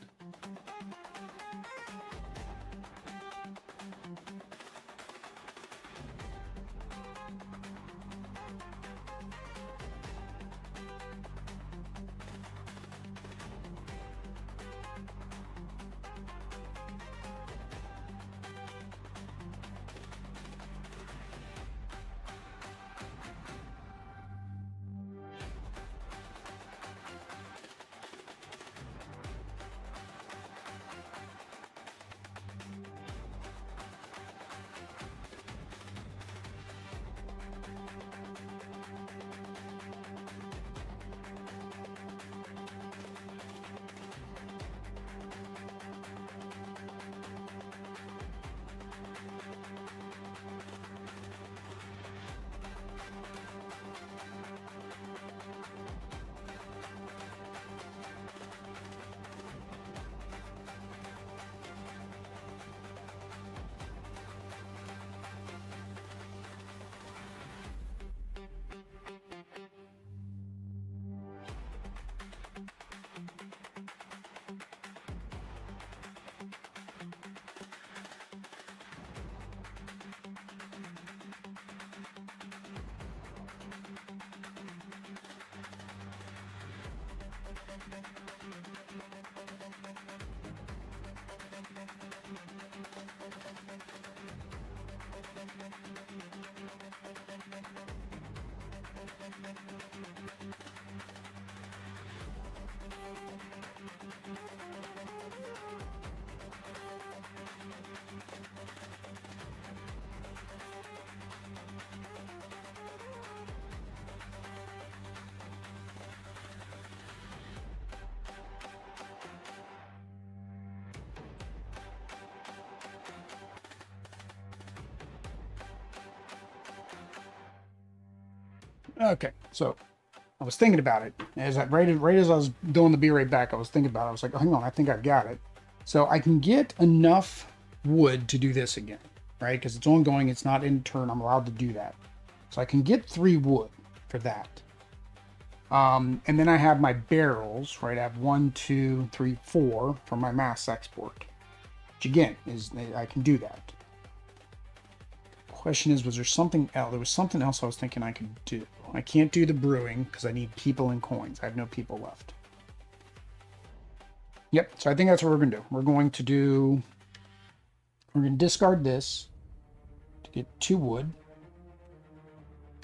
Okay, so I was thinking about it right as I was doing the B right back. I was thinking about it. I was like, oh, hang on, I think I've got it. So I can get enough wood to do this again, right? Because it's ongoing. It's not in turn. I'm allowed to do that. So I can get 3 wood for that. And then I have my barrels, right? I have 1, 2, 3, 4 for my mass export. Which again, is I can do that. Question is, was there something else? There was something else I was thinking I could do. I can't do the brewing because I need people and coins. I have no people left. Yep, so I think that's what we're going to do. We're going to discard this to get 2 wood.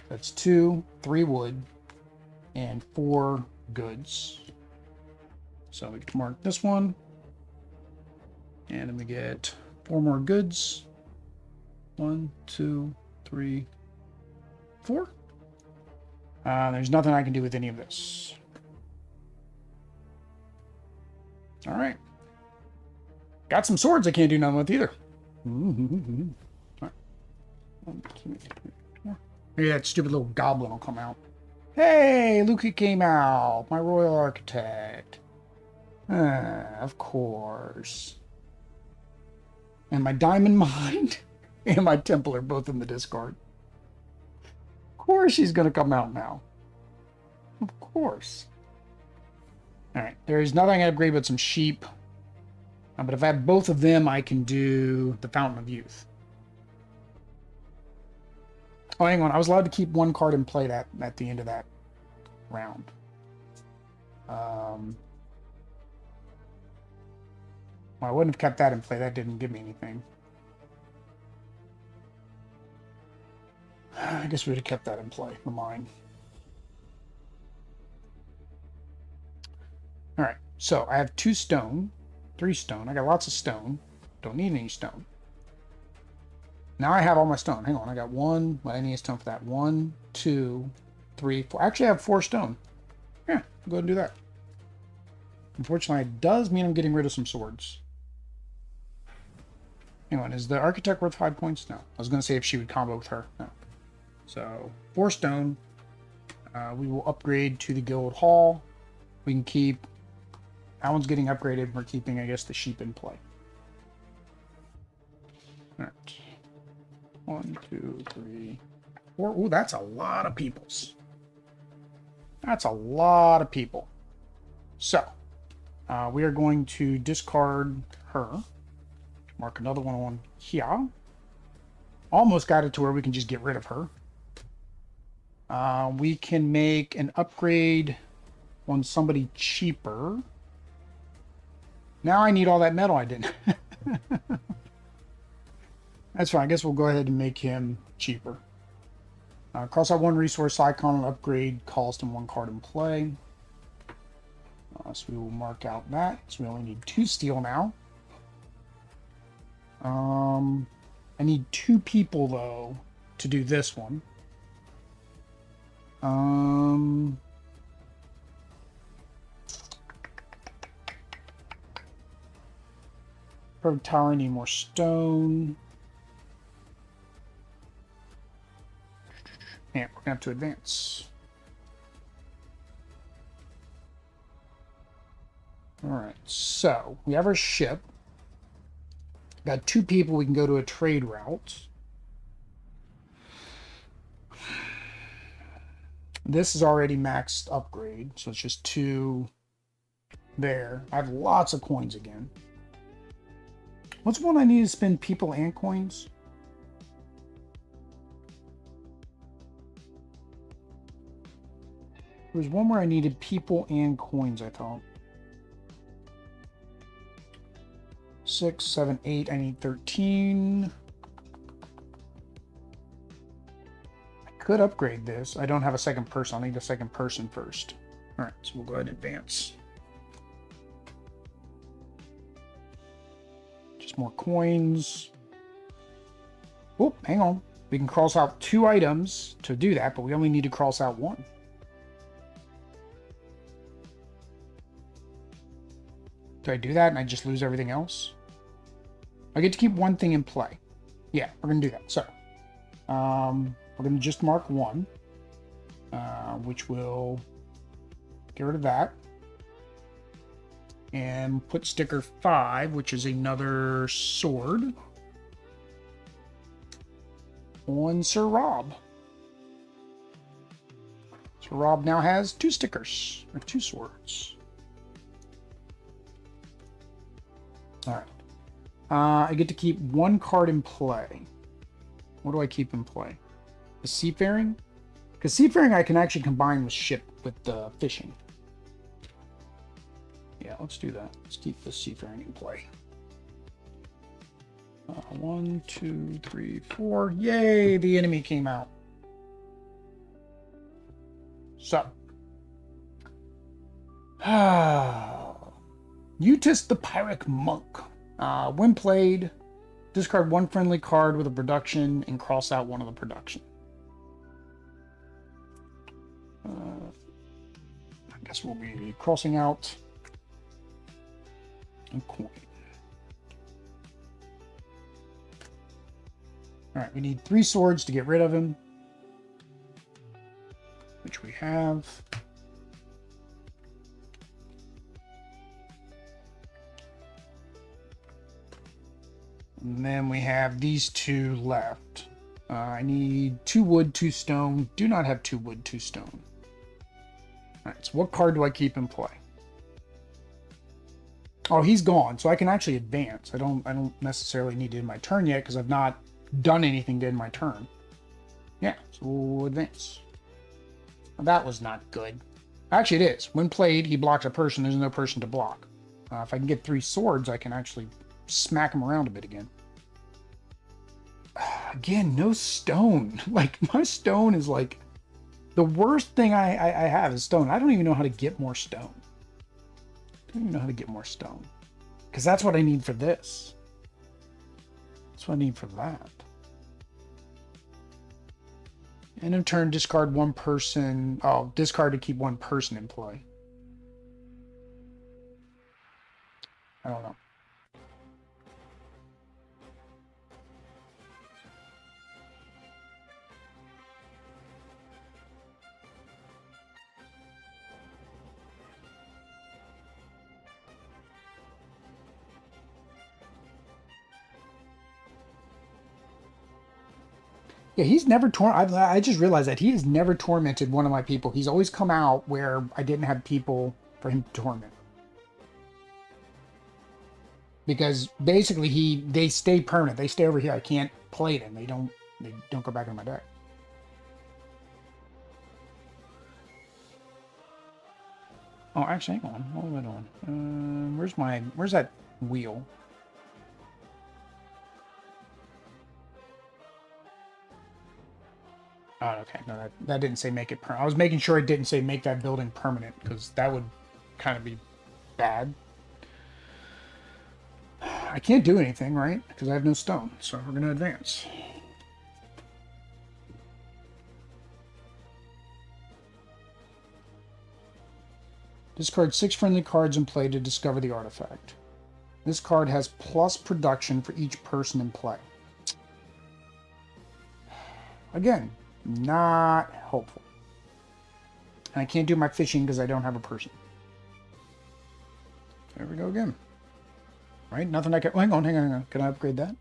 That's 2, 3 wood, and 4 goods. So we can mark this one. And then we get 4 more goods. 1, 2, 3, 4. There's nothing I can do with any of this. All right. Got some swords I can't do nothing with either. All right. 1, 2, 3, 4. Maybe that stupid little goblin will come out. Hey, look who came out. My royal architect. Of course. And my diamond mine and my Templar both in the discard. Of course she's going to come out now. Of course. Alright, there is nothing I can upgrade but some sheep. But if I have both of them, I can do the Fountain of Youth. Oh, hang on. I was allowed to keep 1 card in play at the end of that round. Well, I wouldn't have kept that in play. That didn't give me anything. I guess we would have kept that in play for mine. Alright, so I have 2 stone, 3 stone. I got lots of stone. Don't need any stone. Now I have all my stone. Hang on, I got 1. Well, I need a stone for that. 1, 2, 3, 4. Actually, I have 4 stone. Yeah, I'll go ahead and do that. Unfortunately, it does mean I'm getting rid of some swords. Hang on, is the architect worth 5 points? No. I was going to say if she would combo with her. No. So, 4 stone. We will upgrade to the guild hall. We can keep... That one's getting upgraded. We're keeping, I guess, the sheep in play. Alright. 1, 2, 3, 4. Ooh, that's a lot of peoples. That's a lot of people. So, we are going to discard her. Mark another one on here. Almost got it to where we can just get rid of her. We can make an upgrade on somebody cheaper. Now I need all that metal I didn't. That's fine. I guess we'll go ahead and make him cheaper. Cross out 1 resource icon and upgrade cost and 1 card in play. So we will mark out that. So we only need 2 steel now. I need 2 people though to do this one. Pro tower, I need more stone. Yeah, we're gonna have to advance. Alright, so we have our ship. Got 2 people, we can go to a trade route. This is already maxed upgrade, so it's just 2 there. I have lots of coins again. What's one I need to spend people and coins? There was one where I needed people and coins, I thought. 6, 7, 8. I need 13. I could upgrade this. I don't have a second person. I'll need a second person first. Alright, so we'll go ahead and advance. Just more coins. Oh, hang on. We can cross out 2 items to do that, but we only need to cross out 1. Do I do that and I just lose everything else? I get to keep 1 thing in play. Yeah, we're going to do that. So, we're going to just mark 1, which will get rid of that. And put sticker 5, which is another sword, on Sir Rob. So Rob now has 2 stickers, or 2 swords. Alright. I get to keep 1 card in play. What do I keep in play? The Seafaring? Because Seafaring I can actually combine with ship, with fishing. Yeah, let's do that. Let's keep the Seafaring in play. 1, 2, 3, 4. Yay, the enemy came out. So. Eutis the Pyrrhic Monk. When played, discard 1 friendly card with a production and cross out 1 of the production. I guess we'll be crossing out a coin. Alright, we need 3 swords to get rid of him, which we have. And then we have these 2 left. I need 2 wood, 2 stone. Do not have 2 wood, 2 stone. Alright, so what card do I keep in play? Oh, he's gone, so I can actually advance. I don't necessarily need it in my turn yet because I've not done anything to end my turn. Yeah, so we'll advance. Well, that was not good. Actually, it is. When played, he blocks a person. There's no person to block. If I can get 3 swords, I can actually smack him around a bit again. Again, no stone. Like, my stone is like... The worst thing I have is stone. I don't even know how to get more stone. I don't even know how to get more stone. Because that's what I need for this. That's what I need for that. End of turn, discard 1 person. Oh, discard to keep 1 person in play. I don't know. Yeah, he's never I just realized that he has never tormented one of my people. He's always come out where I didn't have people for him to torment. Because basically they stay permanent. They stay over here. I can't play them. They don't go back in my deck. Oh, actually, hang on. What am I doing? Where's that wheel? Oh, okay. No, that didn't say make it permanent. I was making sure it didn't say make that building permanent, because that would kind of be bad. I can't do anything, right? Because I have no stone. So we're going to advance. Discard 6 friendly cards in play to discover the artifact. This card has plus production for each person in play. Again, not helpful. And I can't do my fishing because I don't have a person. There we go again. Right? Nothing I can... Oh, hang on. Can I upgrade that?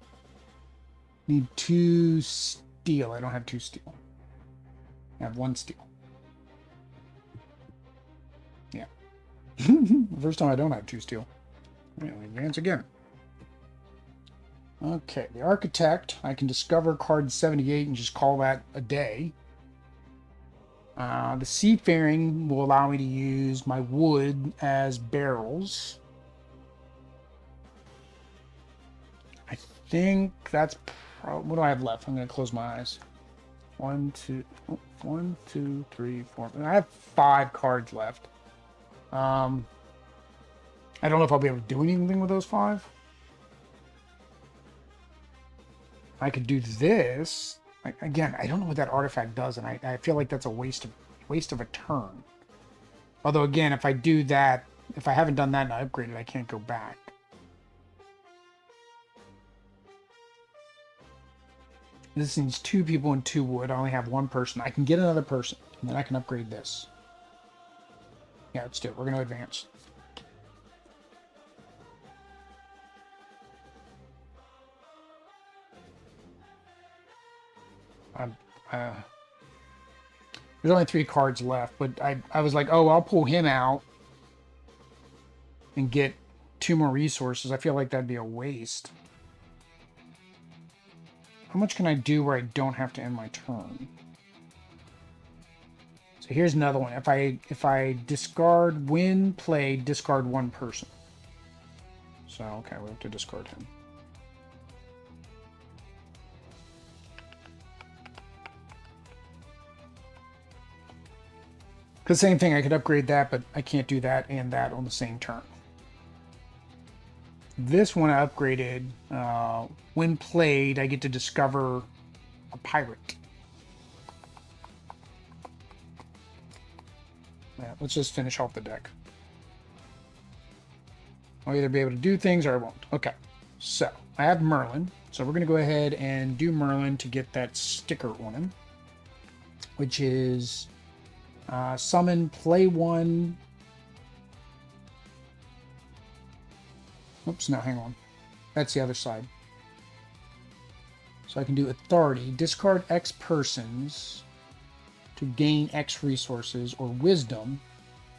Need 2 steel. I don't have 2 steel. I have 1 steel. Yeah. First time I don't have 2 steel. Anyway, advance again. Okay, the Architect. I can discover card 78 and just call that a day. The Seafaring will allow me to use my wood as barrels. I think that's... What do I have left? I'm going to close my eyes. 1, 2, 3, 4... I have 5 cards left. I don't know if I'll be able to do anything with those 5. I could do this. Again, I don't know what that artifact does, and I feel like that's a waste of a turn. Although, again, if I do that, if I haven't done that and I upgrade it, I can't go back. This needs 2 people and 2 wood. I only have 1 person. I can get another person, and then I can upgrade this. Yeah, let's do it. We're going to advance. There's only 3 cards left, but I was like, oh, I'll pull him out and get 2 more resources. I feel like that'd be a waste. How much can I do where I don't have to end my turn? So here's another one. If I discard when played, discard 1 person. So okay, we have to discard him. Because same thing, I could upgrade that, but I can't do that and that on the same turn. This one I upgraded. When played, I get to discover a pirate. Yeah, let's just finish off the deck. I'll either be able to do things or I won't. Okay, so I have Merlin. So we're going to go ahead and do Merlin to get that sticker on him, which is summon, play 1. Oops, no, hang on. That's the other side. So I can do authority, discard X persons to gain X resources, or wisdom.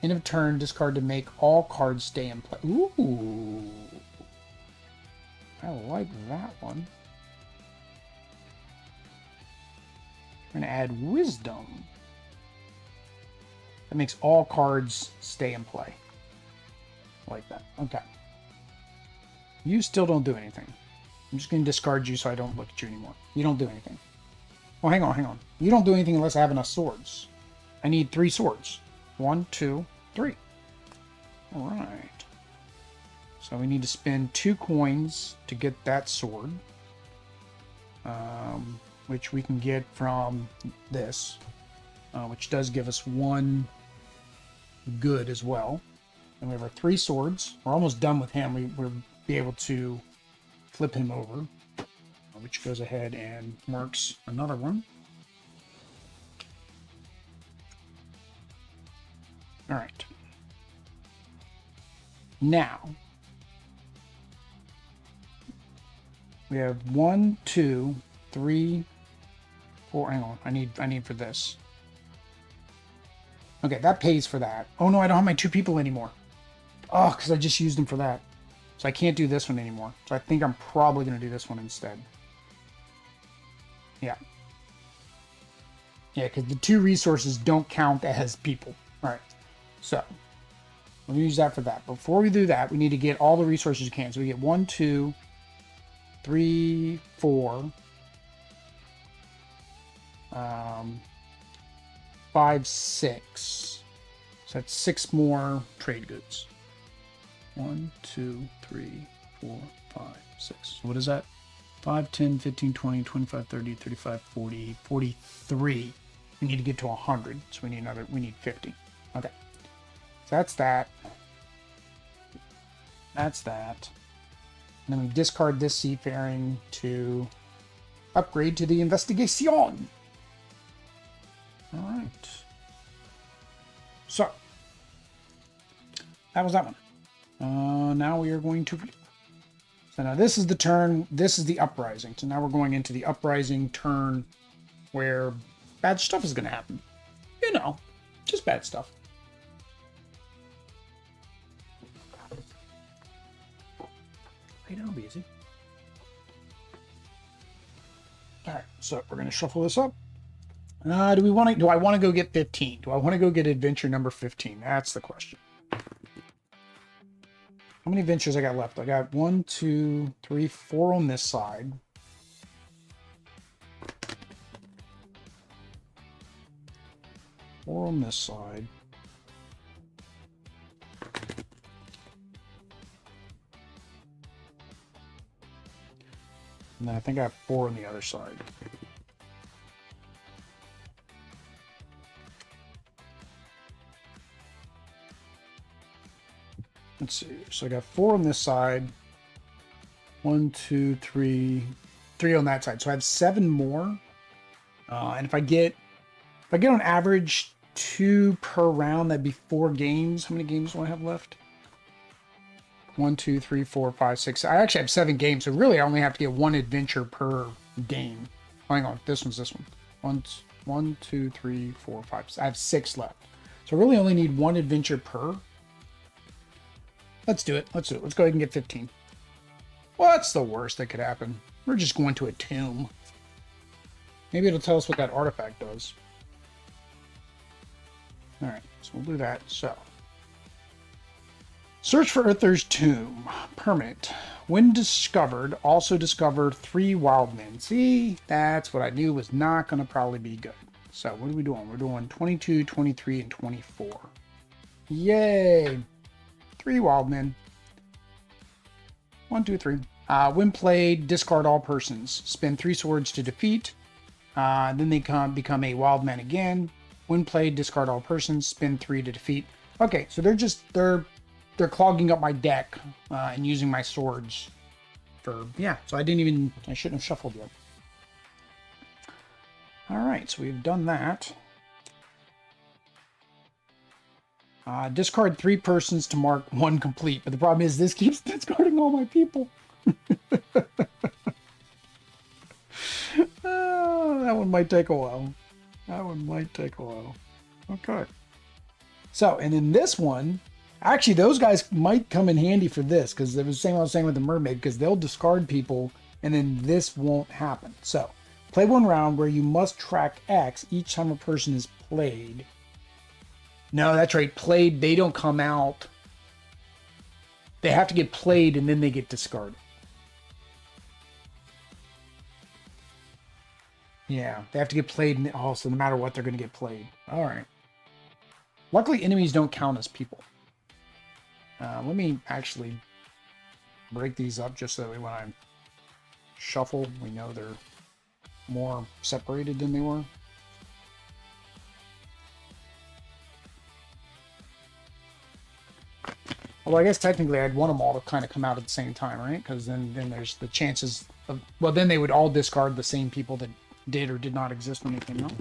End of turn, discard to make all cards stay in play. Ooh. I like that one. We're going to add wisdom. That makes all cards stay in play. Like that. Okay. You still don't do anything. I'm just going to discard you so I don't look at you anymore. You don't do anything. Oh, hang on, hang on. You don't do anything unless I have enough swords. I need 3 swords. 1, 2, 3. All right. So we need to spend 2 coins to get that sword. Which we can get from this. Which does give us 1 good as well. And we have our 3 swords. We're almost done with him. We'll be able to flip him over, which goes ahead and marks another one. All right. Now we have 1, 2, 3, 4. Hang on, I need for this. Okay, that pays for that. Oh no, I don't have my 2 people anymore. Oh, because I just used them for that. So I can't do this one anymore. So I think I'm probably going to do this one instead. Yeah. Yeah, because the 2 resources don't count as people. All right. So we'll use that for that. Before we do that, we need to get all the resources you can. So we get 1, 2, 3, 4, 5, 6. So that's 6 more trade goods. 1, 2, 3, 4, 5, 6. What is that? 5, 10, 15, 20, 25, 30, 35, 40, 43. We need to get to 100. So we need 50. Okay. So that's that. That's that. And then we discard this seafaring to upgrade to the investigation. All right. So that was that one. Now we are going to... So now this is the turn, this is the uprising. So now we're going into the uprising turn where bad stuff is going to happen. You know, just bad stuff. Lay down, Beezy. Alright, so we're going to shuffle this up. Do I want to go get 15? Do I want to go get adventure number 15? That's the question. How many adventures I got left? I got 1, 2, 3, 4 on this side. Four on this side. And then I think I have 4 on the other side. Let's see. So I got 4 on this side. 1, 2, 3, 3 on that side. So I have 7 more. And if I get on average 2 per round, that'd be 4 games. How many games do I have left? 1, 2, 3, 4, 5, 6. I actually have 7 games, so really I only have to get 1 adventure per game. Oh, hang on, this one. 1, 2, 3, 4, 5. I have 6 left. So I really only need 1 adventure per. Let's do it. Let's do it. Let's go ahead and get 15. What's the worst that could happen? We're just going to a tomb. Maybe it'll tell us what that artifact does. Alright, so we'll do that. So, search for Uther's tomb. Permanent. When discovered, also discover 3 wild men. See, that's what I knew was not going to probably be good. So, what are we doing? We're doing 22, 23, and 24. Yay! 3 wild men. 1, 2, 3. When played, discard all persons. Spend 3 swords to defeat. Then they become a wild man again. When played, discard all persons. Spend 3 to defeat. Okay, so they're clogging up my deck and using my swords for, yeah. So I shouldn't have shuffled yet. All right, so we've done that. Discard 3 persons to mark 1 complete. But the problem is this keeps discarding all my people. That one might take a while. Okay. So, and in this one, actually, those guys might come in handy for this, because it was the same I was saying with the mermaid, because they'll discard people, and then this won't happen. So, play 1 round where you must track X each time a person is played. No, that's right. Played, they don't come out. They have to get played, and then they get discarded. Yeah, they have to get played, and also no matter what, they're going to get played. All right. Luckily, enemies don't count as people. Let me actually break these up just so that when I shuffle, we know they're more separated than they were. Although I guess technically I'd want them all to kind of come out at the same time, right? Because then there's the chances of, well, then they would all discard the same people that did or did not exist when they came out.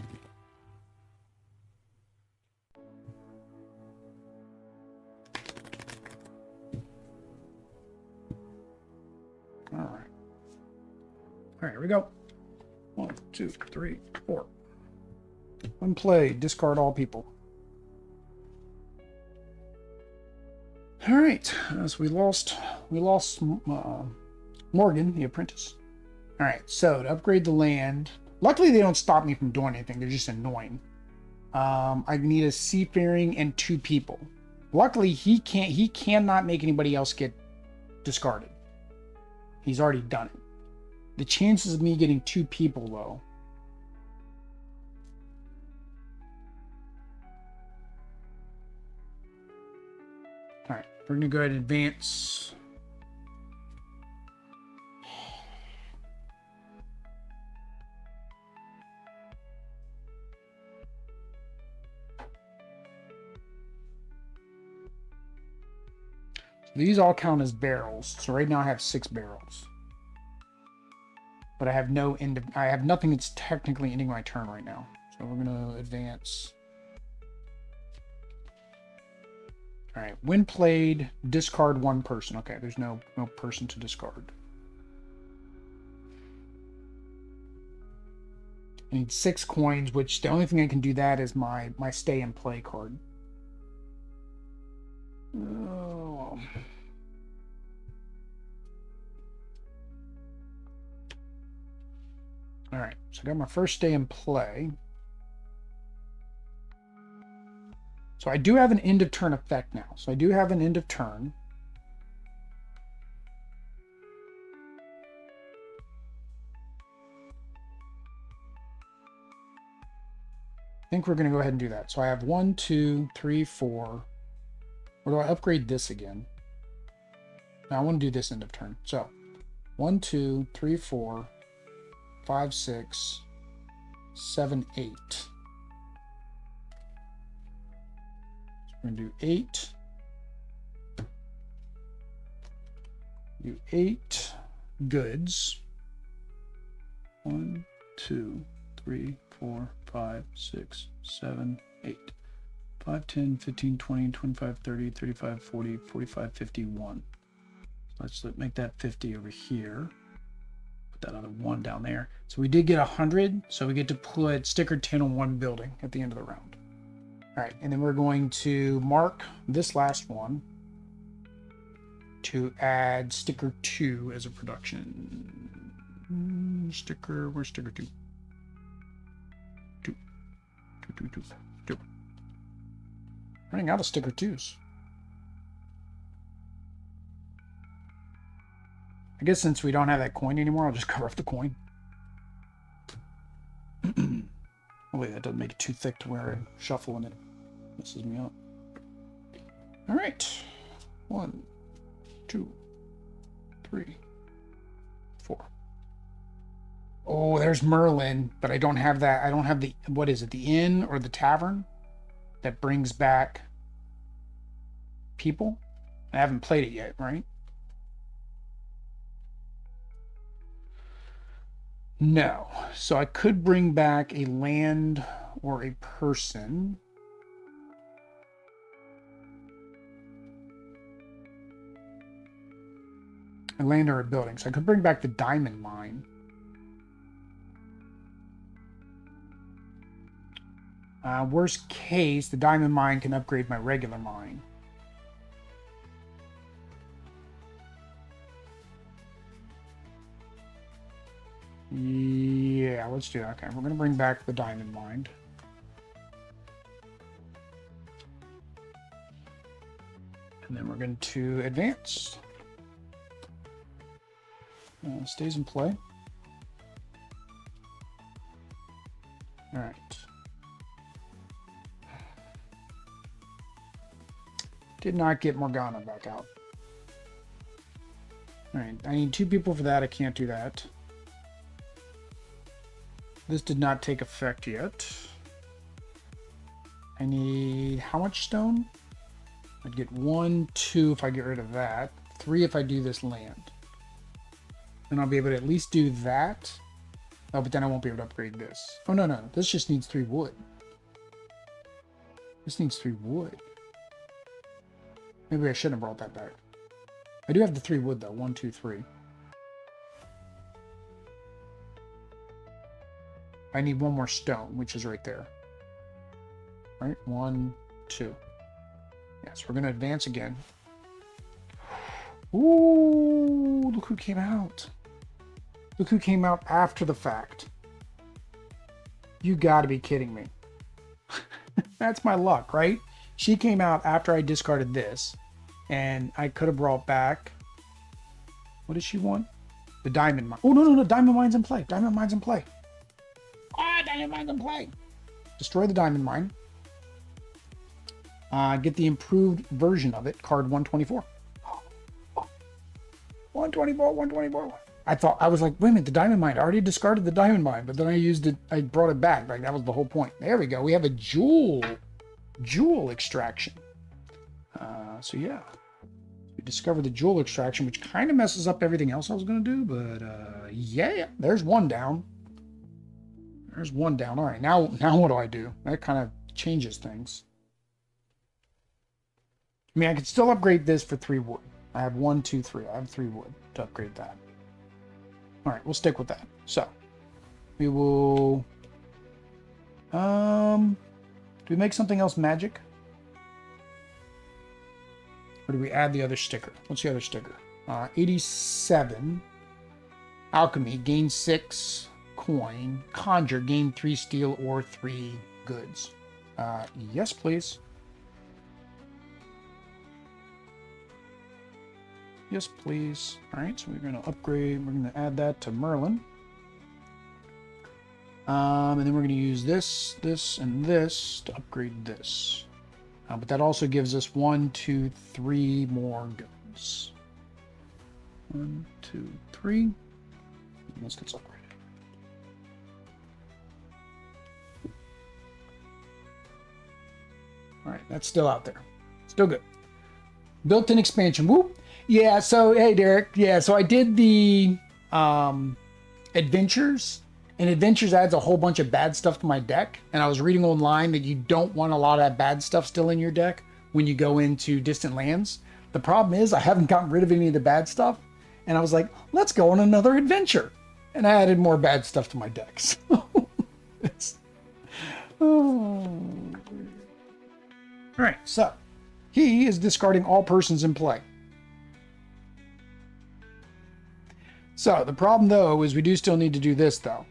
All right. All right, here we go. 1, 2, 3, 4. When played, discard all people. All right, so we lost Morgan, the apprentice. All right, so to upgrade the land, luckily they don't stop me from doing anything. They're just annoying. I need a seafaring and 2 people. Luckily, he cannot make anybody else get discarded. He's already done it. The chances of me getting 2 people, though. All right, we're gonna go ahead and advance. These all count as barrels. So right now I have 6 barrels. But I have I have nothing that's technically ending my turn right now. So we're gonna advance. All right, when played, discard 1 person. Okay, there's no person to discard. I need 6 coins, which the only thing I can do that is my stay and play card. Oh. All right, so I got my first stay and play. So I do have an end of turn effect now. So I do have an end of turn. I think we're going to go ahead and do that. So I have 1, 2, 3, 4. Or do I upgrade this again? Now I want to do this end of turn. So 1, 2, 3, 4, 5, 6, 7, 8. We're going to do 8. Do 8 goods. 1, 2, 3, 4, 5, 6, 7, 8. 5, 10, 15, 20, 25, 30, 35, 40, 45, 51. Let's make that 50 over here. Put that other one down there. So we did get 100. So we get to put sticker 10 on one building at the end of the round. All right, and then we're going to mark this last one to add sticker 2 as a production. Sticker, where's sticker 2? 2. Running out of sticker 2s. I guess since we don't have that coin anymore, I'll just cover up the coin. Oh wait, that doesn't make it too thick to wear a shuffle in it. Messes me up. All right. 1, 2, 3, 4. Oh, there's Merlin, but I don't have that. I don't have the, what is it, the inn or the tavern that brings back people? I haven't played it yet, right? No. So I could bring back a land or a person. A land or a building. So I could bring back the diamond mine. Worst case, the diamond mine can upgrade my regular mine. Yeah, let's do that. Okay, we're going to bring back the diamond mine. And then we're going to advance. Stays in play. All right. Did not get Morgana back out. All right, I need 2 people for that. I can't do that. This did not take effect yet. I need how much stone? I'd get 1, 2 if I get rid of that. 3 if I do this land. Then I'll be able to at least do that. Oh, but then I won't be able to upgrade this. Oh, no. This just needs 3 wood. This needs 3 wood. Maybe I shouldn't have brought that back. I do have the 3 wood, though. 1, 2, 3. I need 1 more stone, which is right there. Right? 1, 2. Yes, we're going to advance again. Ooh, look who came out. Look who came out after the fact. You gotta be kidding me. That's my luck, right? She came out after I discarded this, and I could have brought back... What does she want? The diamond mine. Oh, no. Diamond mine's in play. Diamond mine's in play. Diamond mine's in play. Destroy the diamond mine. Get the improved version of it. Card 124. 124. I was like, wait a minute, the diamond mine. I already discarded the diamond mine, but then I used it. I brought it back. Like, that was the whole point. There we go. We have a jewel extraction. So yeah, we discovered the jewel extraction, which kind of messes up everything else I was going to do. But yeah, there's 1 down. There's 1 down. All right, now what do I do? That kind of changes things. I mean, I could still upgrade this for 3 wood. I have 1, 2, 3. I have 3 wood to upgrade that. All right, we'll stick with that. So we will. Do we make something else magic? Or do we add the other sticker? What's the other sticker? 87. Alchemy, gain 6 coin. Conjure, gain 3 steel or 3 goods. Yes, please. Yes, please. All right, so we're going to upgrade. We're going to add that to Merlin. And then we're going to use this, and this to upgrade this. But that also gives us 1, 2, 3 more goods. 1, 2, 3. And this gets upgraded. All right, that's still out there. Still good. Built-in expansion. Whoop. Yeah, so, hey, Derek. Yeah, so I did the Adventures. And Adventures adds a whole bunch of bad stuff to my deck. And I was reading online that you don't want a lot of that bad stuff still in your deck when you go into distant lands. The problem is I haven't gotten rid of any of the bad stuff. And I was like, let's go on another adventure. And I added more bad stuff to my decks. Oh. Alright, so he is discarding all persons in play. So the problem though is we do still need to do this though.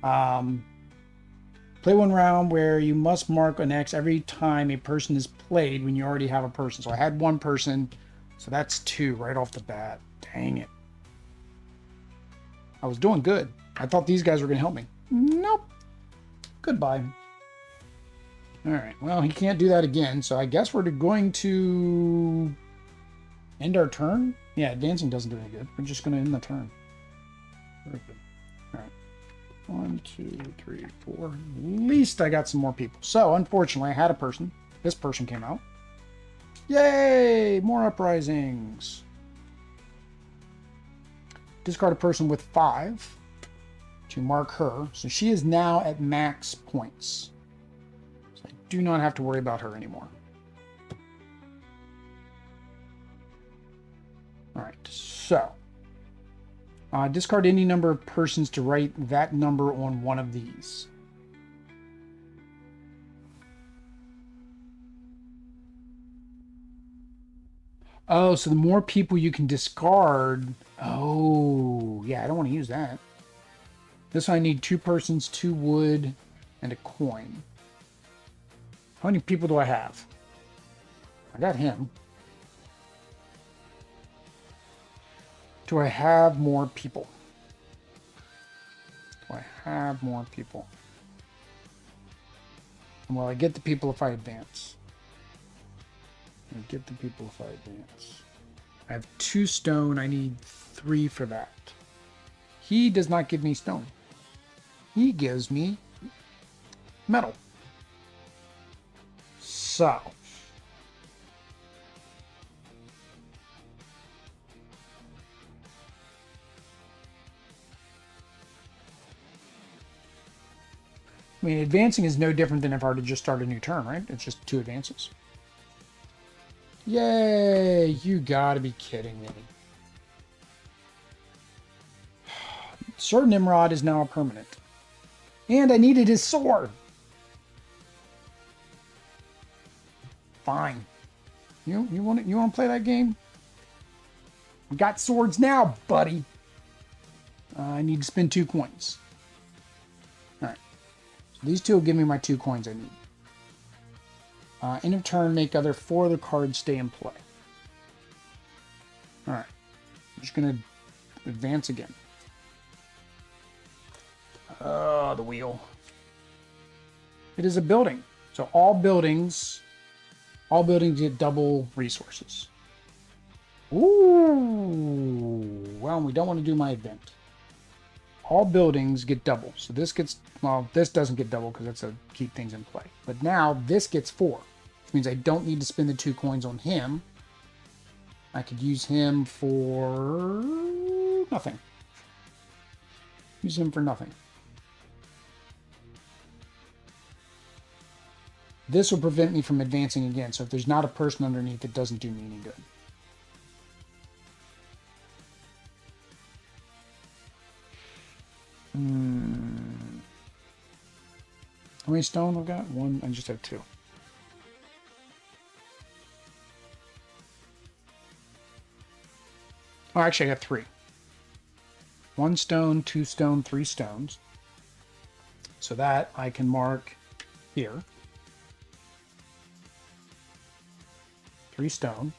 Play one round where you must mark an X every time a person is played when you already have a person. So I had one person, so that's 2 right off the bat. Dang it. I was doing good. I thought these guys were going to help me. Nope. Goodbye. Alright, well, he can't do that again, so I guess we're going to end our turn? Yeah, advancing doesn't do any good. We're just going to end the turn. Very good. Alright. 1, 2, 3, 4. At least I got some more people. So, unfortunately, I had a person. This person came out. Yay! More uprisings. Discard a person with 5 to mark her. So she is now at max points. So I do not have to worry about her anymore. Alright, so discard any number of persons to write that number on one of these. Oh, so the more people you can discard. Oh, yeah, I don't want to use that. This one I need 2 persons, 2 wood, and a coin. How many people do I have? I got him. Do I have more people? Do I have more people? And will I get the people if I advance? I get the people if I advance. I have 2 stone. I need 3 for that. He does not give me stone. He gives me metal. So. I mean, advancing is no different than if I were to just start a new turn, right? It's just 2 advances. Yay! You gotta be kidding me. Sword Nimrod is now a permanent. And I needed his sword! Fine. You want to play that game? We got swords now, buddy! I need to spend 2 coins. Alright. So these 2 will give me my 2 coins I need. End of turn, make other 4 of the cards stay in play. Alright. I'm just going to advance again. Oh, the wheel. It is a building. So all buildings get double resources. Ooh. Well, we don't want to do my event. All buildings get double. So this gets, well, this doesn't get double because that's a keep things in play. But now this gets 4. Which means I don't need to spend the 2 coins on him. I could use him for nothing. Use him for nothing. This will prevent me from advancing again. So if there's not a person underneath, it doesn't do me any good. How many stone I've got? 1. I just have 2. Oh, actually I got 3. 1 stone, 2 stone, 3 stones. So that I can mark here. 3 stone.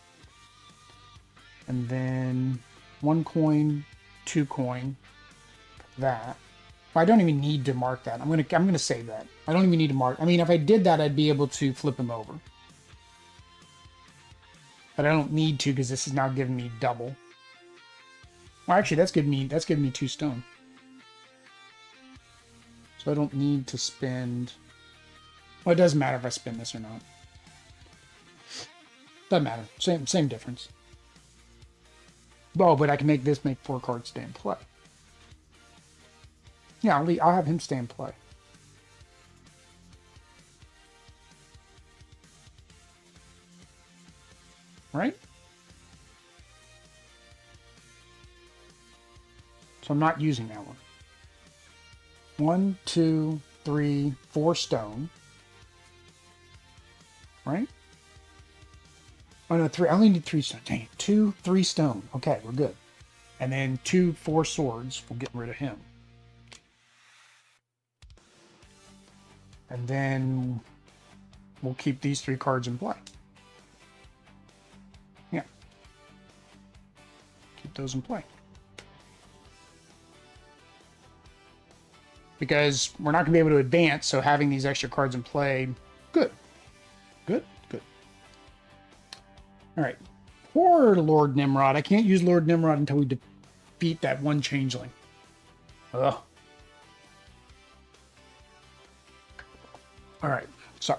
And then 1 coin, 2 coin. That. I don't even need to mark that. I'm gonna save that. I don't even need to mark. I mean, if I did that, I'd be able to flip him over. But I don't need to because this is now giving me double. Well, actually, that's giving me 2 stone. So I don't need to spend. Well, it doesn't matter if I spend this or not. Doesn't matter. Same difference. Oh, but I can make 4 cards stay in play. Yeah, I'll have him stay in play. Right? So I'm not using that one. 1, 2, 3, 4 stone. Right? Oh no, 3. I only need 3 stone. Dang it. 2, 3 stone. Okay, we're good. And then 2, 4 swords. We'll get rid of him. And then we'll keep these 3 cards in play. Yeah. Keep those in play. Because we're not going to be able to advance, so having these extra cards in play, good. Good, good. All right. Poor Lord Nimrod. I can't use Lord Nimrod until we defeat that one changeling. Ugh. All right. So,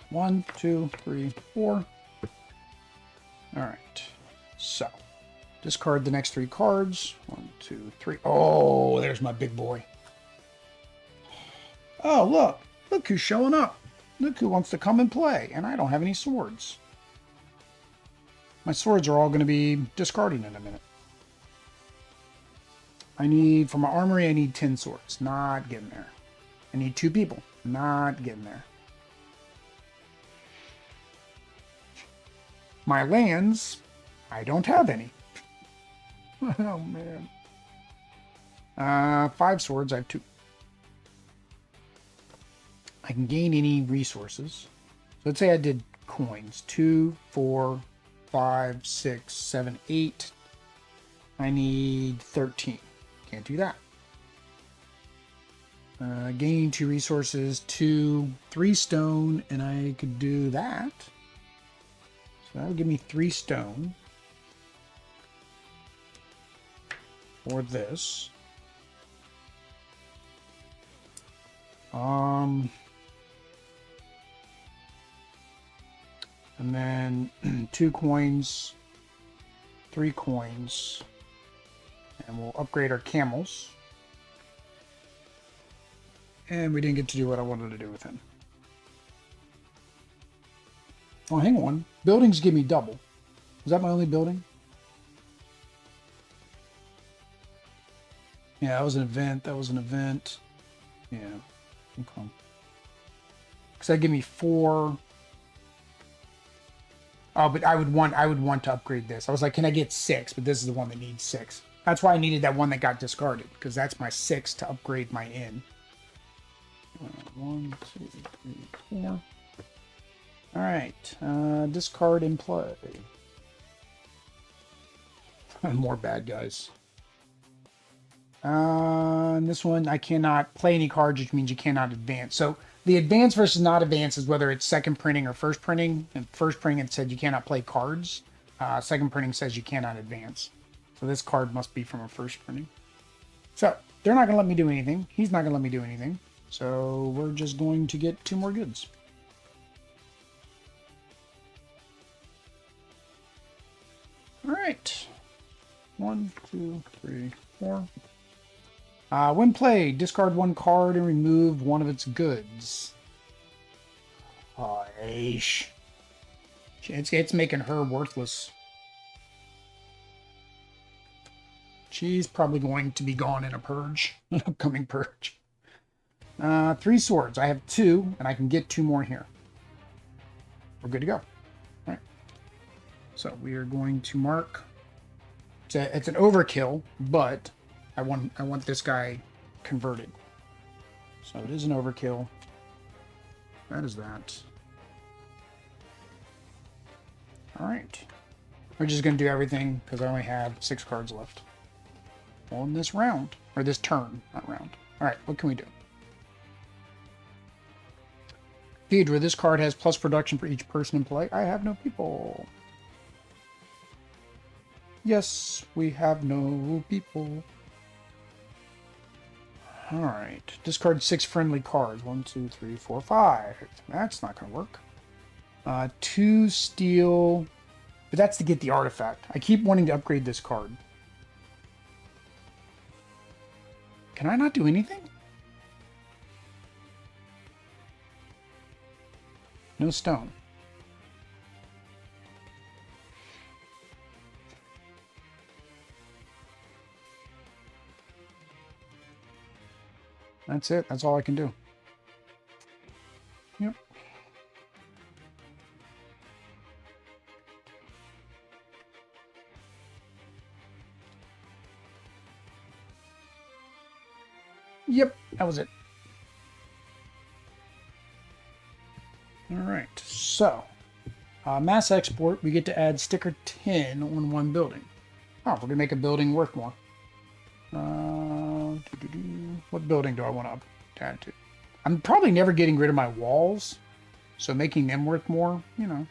1, 2, 3, 4. All right. So, discard the next 3 cards. 1, 2, 3. Oh, there's my big boy. Oh, look. Look who's showing up. Look who wants to come and play. And I don't have any swords. My swords are all going to be discarding in a minute. I need, for my armory, I need 10 swords. Not getting there. I need 2 people. Not getting there. My lands, I don't have any. Oh, man. 5 swords, I have 2. I can gain any resources. So let's say I did coins. 2, 4, 5, 6, 7, 8. I need 13. Can't do that. Gaining 2 resources, 2, 3 stone, and I could do that. So that would give me 3 stone for this. And then 2 coins, 3 coins, and we'll upgrade our camels. And we didn't get to do what I wanted to do with him. Oh, hang on. Buildings give me double. Was that my only building? Yeah, that was an event. That was an event. Yeah. Okay. Because that give me 4. Oh, but I would want to upgrade this. I was like, can I get 6? But this is the one that needs 6. That's why I needed that one that got discarded, because that's my 6 to upgrade my inn. 1, 2, 3, 4. All right, discard in play. More bad guys. And this one, I cannot play any cards, which means you cannot advance. So the advance versus not advance is whether it's second printing or first printing. And first printing, it said you cannot play cards. Second printing says you cannot advance. So this card must be from a first printing. So they're not going to let me do anything. He's not going to let me do anything. So we're just going to get 2 more goods. All right. 1, 2, 3, 4. When played, discard 1 card and remove 1 of its goods. Oh, it's making her worthless. She's probably going to be gone in a purge, an upcoming purge. 3 swords. I have 2, and I can get 2 more here. We're good to go. All right. So we are going to mark. It's an overkill, but I want this guy converted. So it is an overkill. That is that. All right. We're just going to do everything because I only have 6 cards left on this round. Or this turn, not round. All right, what can we do? Phaedra, this card has plus production for each person in play. I have no people. Yes, we have no people. All right. Discard 6 friendly cards. 1, 2, 3, 4, 5. That's not going to work. 2 steel. But that's to get the artifact. I keep wanting to upgrade this card. Can I not do anything? No stone. That's it. That's all I can do. Yep. Yep, that was it. All right, so mass export, we get to add sticker 10 on one building. Oh, we're gonna make a building worth more. What building do I want to add to? I'm probably never getting rid of my walls, so making them worth more, you know.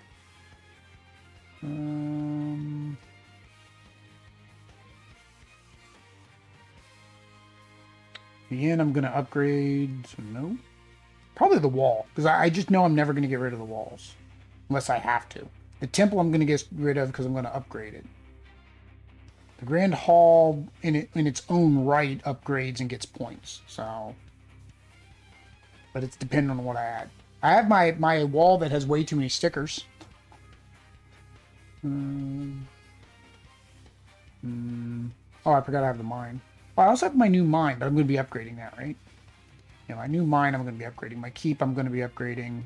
The end, I'm gonna upgrade. So no, probably the wall, because I just know I'm never gonna get rid of the walls unless I have to. The temple I'm gonna get rid of because I'm gonna upgrade it. The Grand Hall, in its own right, upgrades and gets points. So, but it's dependent on what I add. I have my wall that has way too many stickers. Oh, I forgot I have the mine. Well, I also have my new mine, but I'm going to be upgrading that, right? Yeah, my new mine I'm going to be upgrading. My keep I'm going to be upgrading.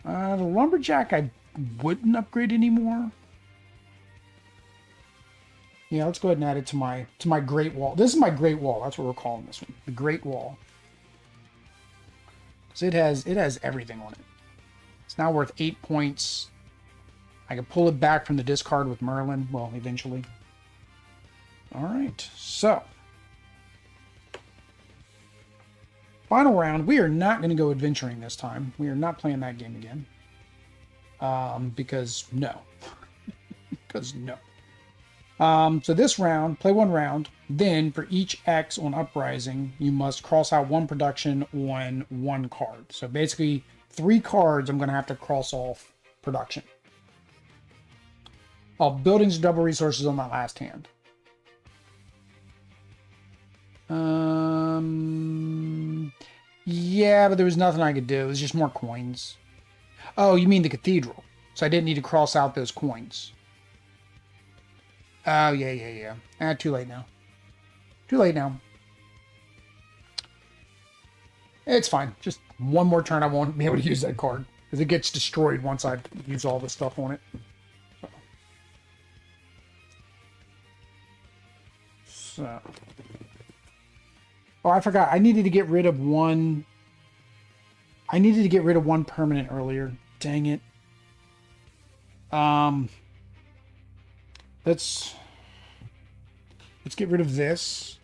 The lumberjack I wouldn't upgrade anymore. Yeah, let's go ahead and add it to my Great Wall. This is my Great Wall. That's what we're calling this one, the Great Wall. So it has everything on it. It's now worth 8 points. I can pull it back from the discard with Merlin. Well, eventually. All right, so final round. We are not going to go adventuring this time. We are not playing that game again. Because no. Because no. So this round, play one round. Then for each X on Uprising, you must cross out one production on one card. So basically 3 cards I'm going to have to cross off production. Oh, buildings double resources on that last hand. Yeah, but there was nothing I could do. It was just more coins. Oh, you mean the cathedral. So I didn't need to cross out those coins. Oh, yeah. Too late now. Too late now. It's fine. Just one more turn I won't be able to use that card. Because it gets destroyed once I use all the stuff on it. So. Oh, I forgot. I needed to get rid of one. I needed to get rid of one permanent earlier. Dang it. Let's get rid of this.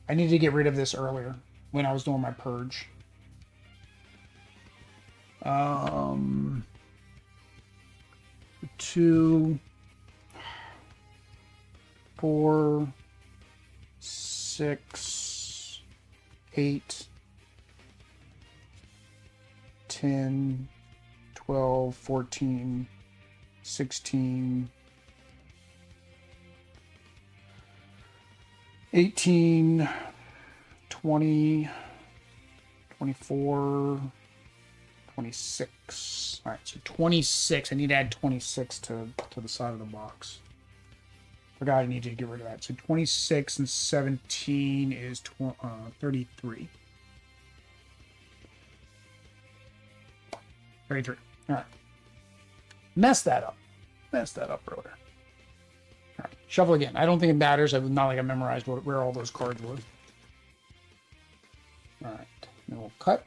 I needed to get rid of this earlier when I was doing my purge. 2, 4, 6, 8, 10, 12, 14, 16, 18, 20, 24, 26. All right, so 26. I need to add 26 to the side of the box. Forgot I needed to get rid of that. So 26 and 17 is 33. 33. All right. Messed that up. Messed that up earlier. All right. Shuffle again. I don't think it matters. It's not like I memorized where all those cards were. All right. Then we'll cut.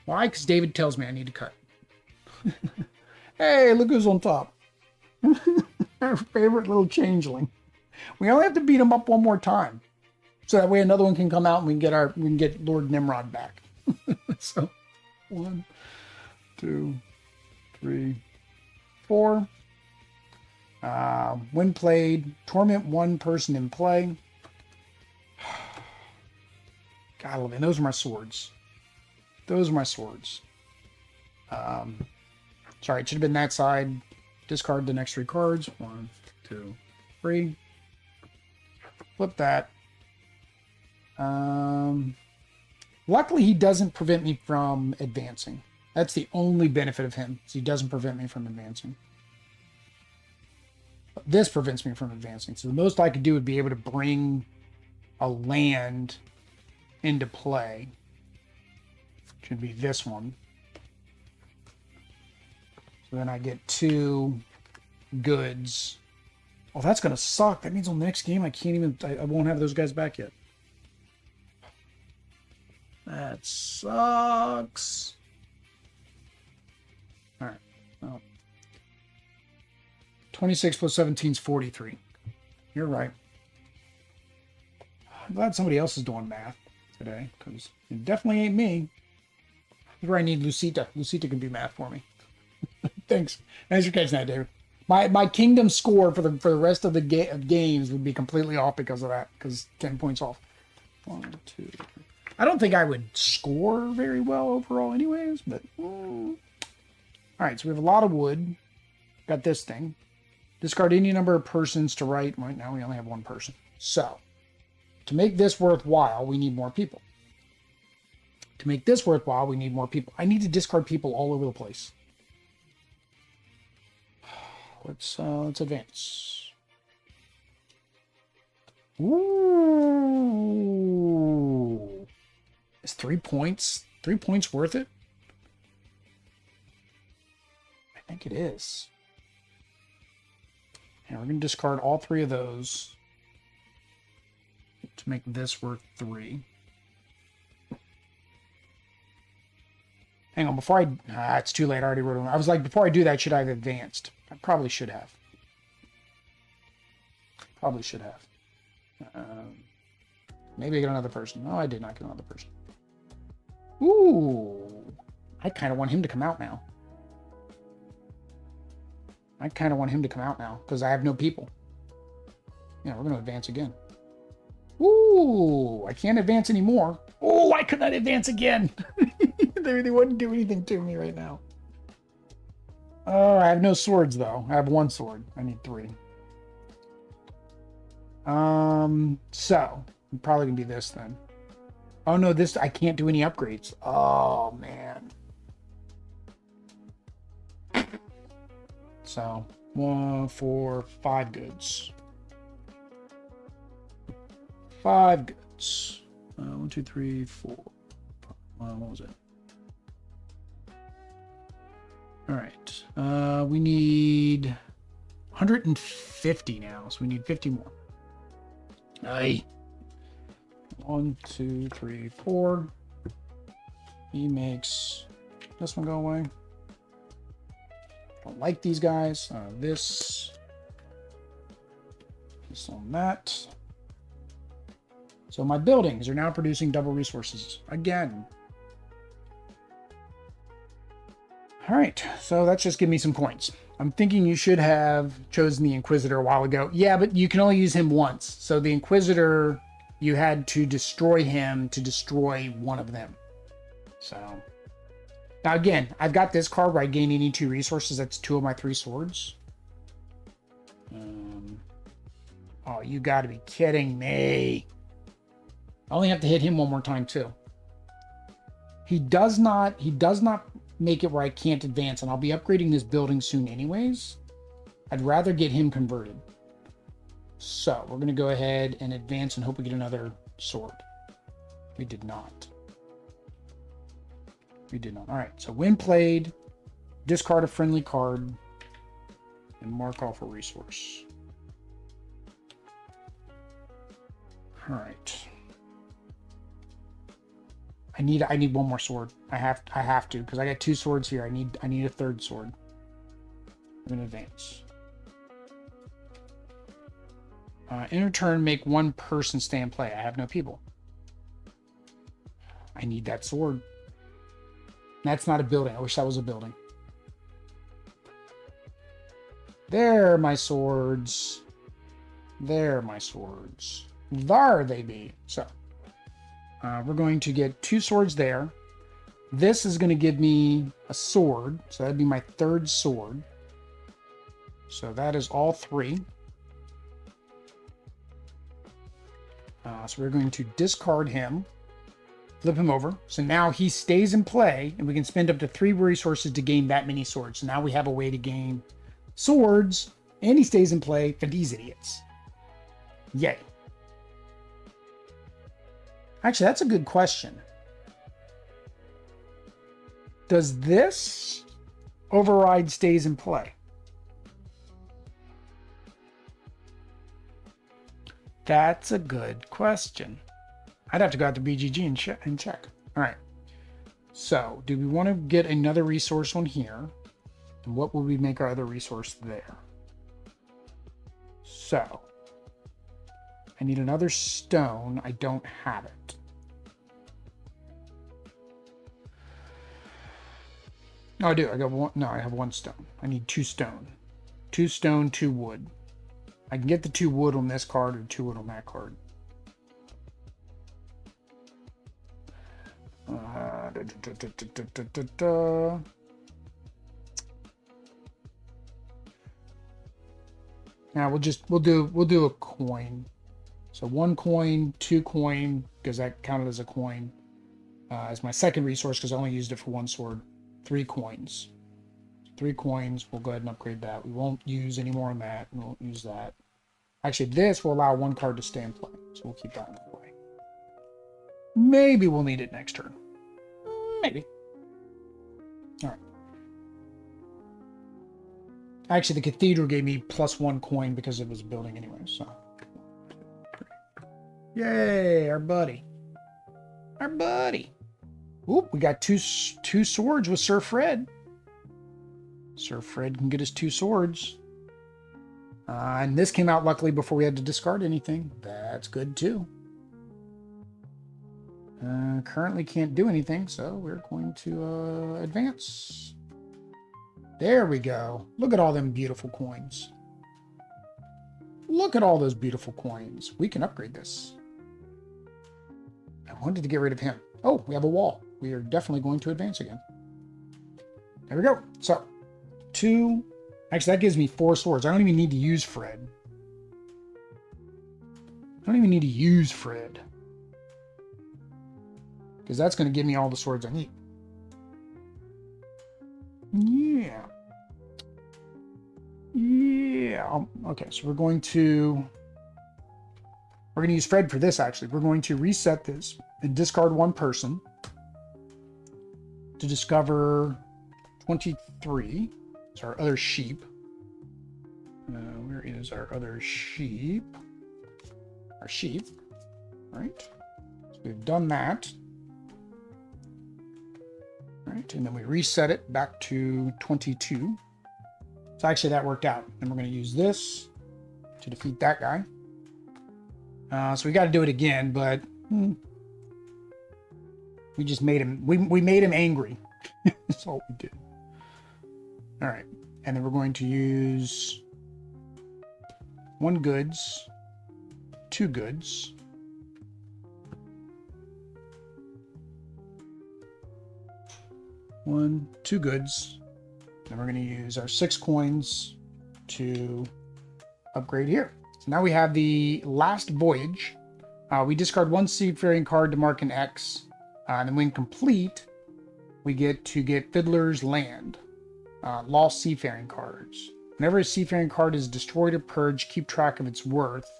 Why? Because David tells me I need to cut. Hey, look who's on top. Our favorite little changeling. We only have to beat him up one more time, so that way another one can come out and we can get Lord Nimrod back. So, 1, 2, 3, 4. When played, torment one person in play. God, man, those are my swords. Those are my swords. Sorry, it should have been that side. Discard the next 3 cards. 1, 2, 3. Flip that. Luckily, he doesn't prevent me from advancing. That's the only benefit of him. So he doesn't prevent me from advancing. But this prevents me from advancing. So the most I could do would be able to bring a land into play. Should be this one. So then I get 2 goods. Oh, that's going to suck. That means on the next game I can't even... I won't have those guys back yet. That sucks. Alright. Well, 26 plus 17 is 43. You're right. I'm glad somebody else is doing math today, because it definitely ain't me. Here's where I need Lucita. Lucita can do math for me. Thanks. Thanks for catching that, David. My kingdom score for the rest of the games would be completely off because of that, because 10 points off. 1, 2, 3. I don't think I would score very well overall anyways, but... All right, so we have a lot of wood. Got this thing. Discard any number of persons to write. Right now we only have 1 person. So, to make this worthwhile, we need more people. To make this worthwhile, we need more people. I need to discard people all over the place. Let's advance. Ooh. Is 3 points? 3 points worth it? I think it is. And we're going to discard all 3 of those to make this worth 3. Hang on, before I... it's too late. I already wrote it. I was like, before I do that, should I have advanced? I probably should have. Probably should have. Maybe I get another person. No, I did not get another person. Ooh. I kind of want him to come out now. Because I have no people. Yeah, we're going to advance again. Ooh, I can't advance anymore. Oh, I could not advance again. They wouldn't do anything to me right now. Oh, I have no swords, though. I have 1 sword. I need 3. So, probably going to be this, then. Oh, no, this... I can't do any upgrades. Oh, man. So, 1, 4, 5 goods. 5 goods. 1, 2, 3, 4. What was it? All right. We need 150 now, so we need 50 more. Aye. 1, 2, 3, 4. He makes this one go away. Don't like these guys. This on that. So my buildings are now producing double resources again. All right, so that's just giving me some points. I'm thinking you should have chosen the Inquisitor a while ago. Yeah, but you can only use him once. So the Inquisitor, you had to destroy him to destroy one of them. So now again, I've got this card where I gain any 2 resources. That's 2 of my 3 swords. Oh, you got to be kidding me. I only have to hit him 1 more time too. He does not make it where I can't advance, and I'll be upgrading this building soon anyways. I'd rather get him converted. So we're going to go ahead and advance and hope we get another sword. We did not. We did not. All right, so when played, discard a friendly card and mark off a resource. All right. I need 1 more sword. I have to because I got 2 swords here. I need a 3rd sword. I'm gonna advance. In return, make 1 person stay in play. I have no people. I need that sword. That's not a building. I wish that was a building. There are my swords. There are my swords. There they be. So. We're going to get 2 swords there. This is going to give me a sword. So that'd be my 3rd sword. So that is all 3. So we're going to discard him. Flip him over. So now he stays in play. And we can spend up to 3 resources to gain that many swords. So now we have a way to gain swords. And he stays in play for these idiots. Yay. Actually, that's a good question. Does this override stays in play? That's a good question. I'd have to go out to BGG and check. All right. So, do we want to get another resource on here? And what would we make our other resource there? So, I need another stone. I don't have it. No, I do. I got one. No, I have one stone. I need 2 stone. 2 stone, 2 wood. I can get the 2 wood on this card or 2 wood on that card. Now we'll do a coin. So 1 coin, 2 coin, because that counted as a coin. As my second resource, because I only used it for 1 sword. 3 coins. 3 coins. We'll go ahead and upgrade that. We won't use any more on that. We won't use that. Actually, this will allow 1 card to stay in play. So we'll keep that in play. Maybe we'll need it next turn. Maybe. All right. Actually, the cathedral gave me +1 coin because it was a building anyway. So, yay, our buddy. Our buddy. Oop, we got two swords with Sir Fred. Sir Fred can get us 2 swords. And this came out luckily before we had to discard anything. That's good too. Currently can't do anything, so we're going to advance. There we go. Look at all them beautiful coins. Look at all those beautiful coins. We can upgrade this. I wanted to get rid of him. Oh, we have a wall. We are definitely going to advance again. There we go. So, 2. Actually, that gives me 4 swords. I don't even need to use Fred. I don't even need to use Fred. Because that's going to give me all the swords I need. Yeah. Yeah. Okay, so we're going to use Fred for this, actually. We're going to reset this and discard 1 person to discover 23. It's our other sheep. Where is our other sheep? Our sheep. All right. So we've done that. All right, and then we reset it back to 22. So actually that worked out. And we're going to use this to defeat that guy. So we got to do it again, but we just made him, we made him angry. That's all we did. All right, and then we're going to use 1 goods, 2 goods, 1, 2 goods. Then we're going to use our 6 coins to upgrade here. So now we have the last voyage. We discard 1 seafaring card to mark an X. And then when complete, we get to get Fiddler's Land. Lost seafaring cards. Whenever a seafaring card is destroyed or purged, keep track of its worth.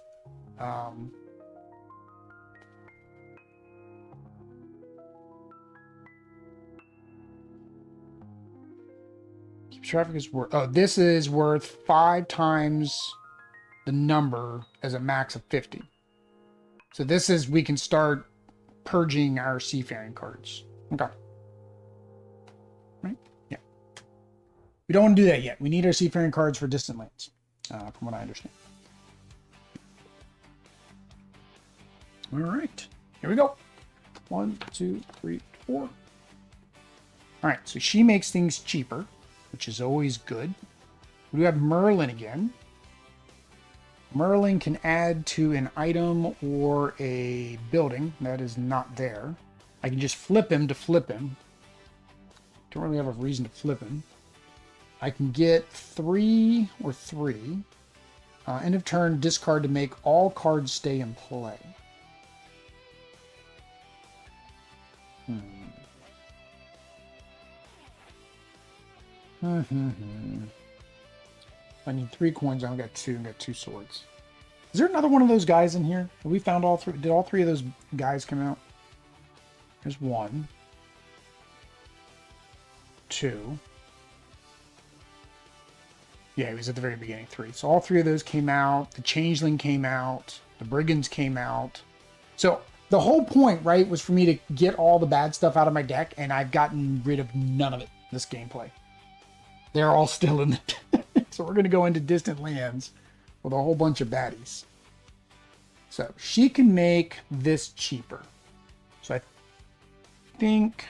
Keep track of its worth. Oh, this is worth 5 times the number as a max of 50. So this is, we can start purging our seafaring cards. Okay. Right? Yeah. We don't want to do that yet. We need our seafaring cards for distant lands, from what I understand. All right. Here we go. 1, 2, 3, 4. All right. So she makes things cheaper, which is always good. We have Merlin again. Merlin can add to an item or a building that is not there. I can just flip him to flip him. Don't really have a reason to flip him. I can get 3 or 3. End of turn, discard to make all cards stay in play. I need 3 coins. I've got 2 and got 2 swords. Is there another one of those guys in here? Have we found all 3? Did all 3 of those guys come out? There's 1, 2. Yeah, he was at the very beginning, 3. So all 3 of those came out. The Changeling came out. The Brigands came out. So the whole point, right, was for me to get all the bad stuff out of my deck, and I've gotten rid of none of it this gameplay. They're all still in the deck. So we're going to go into Distant Lands with a whole bunch of baddies. So she can make this cheaper. So I think...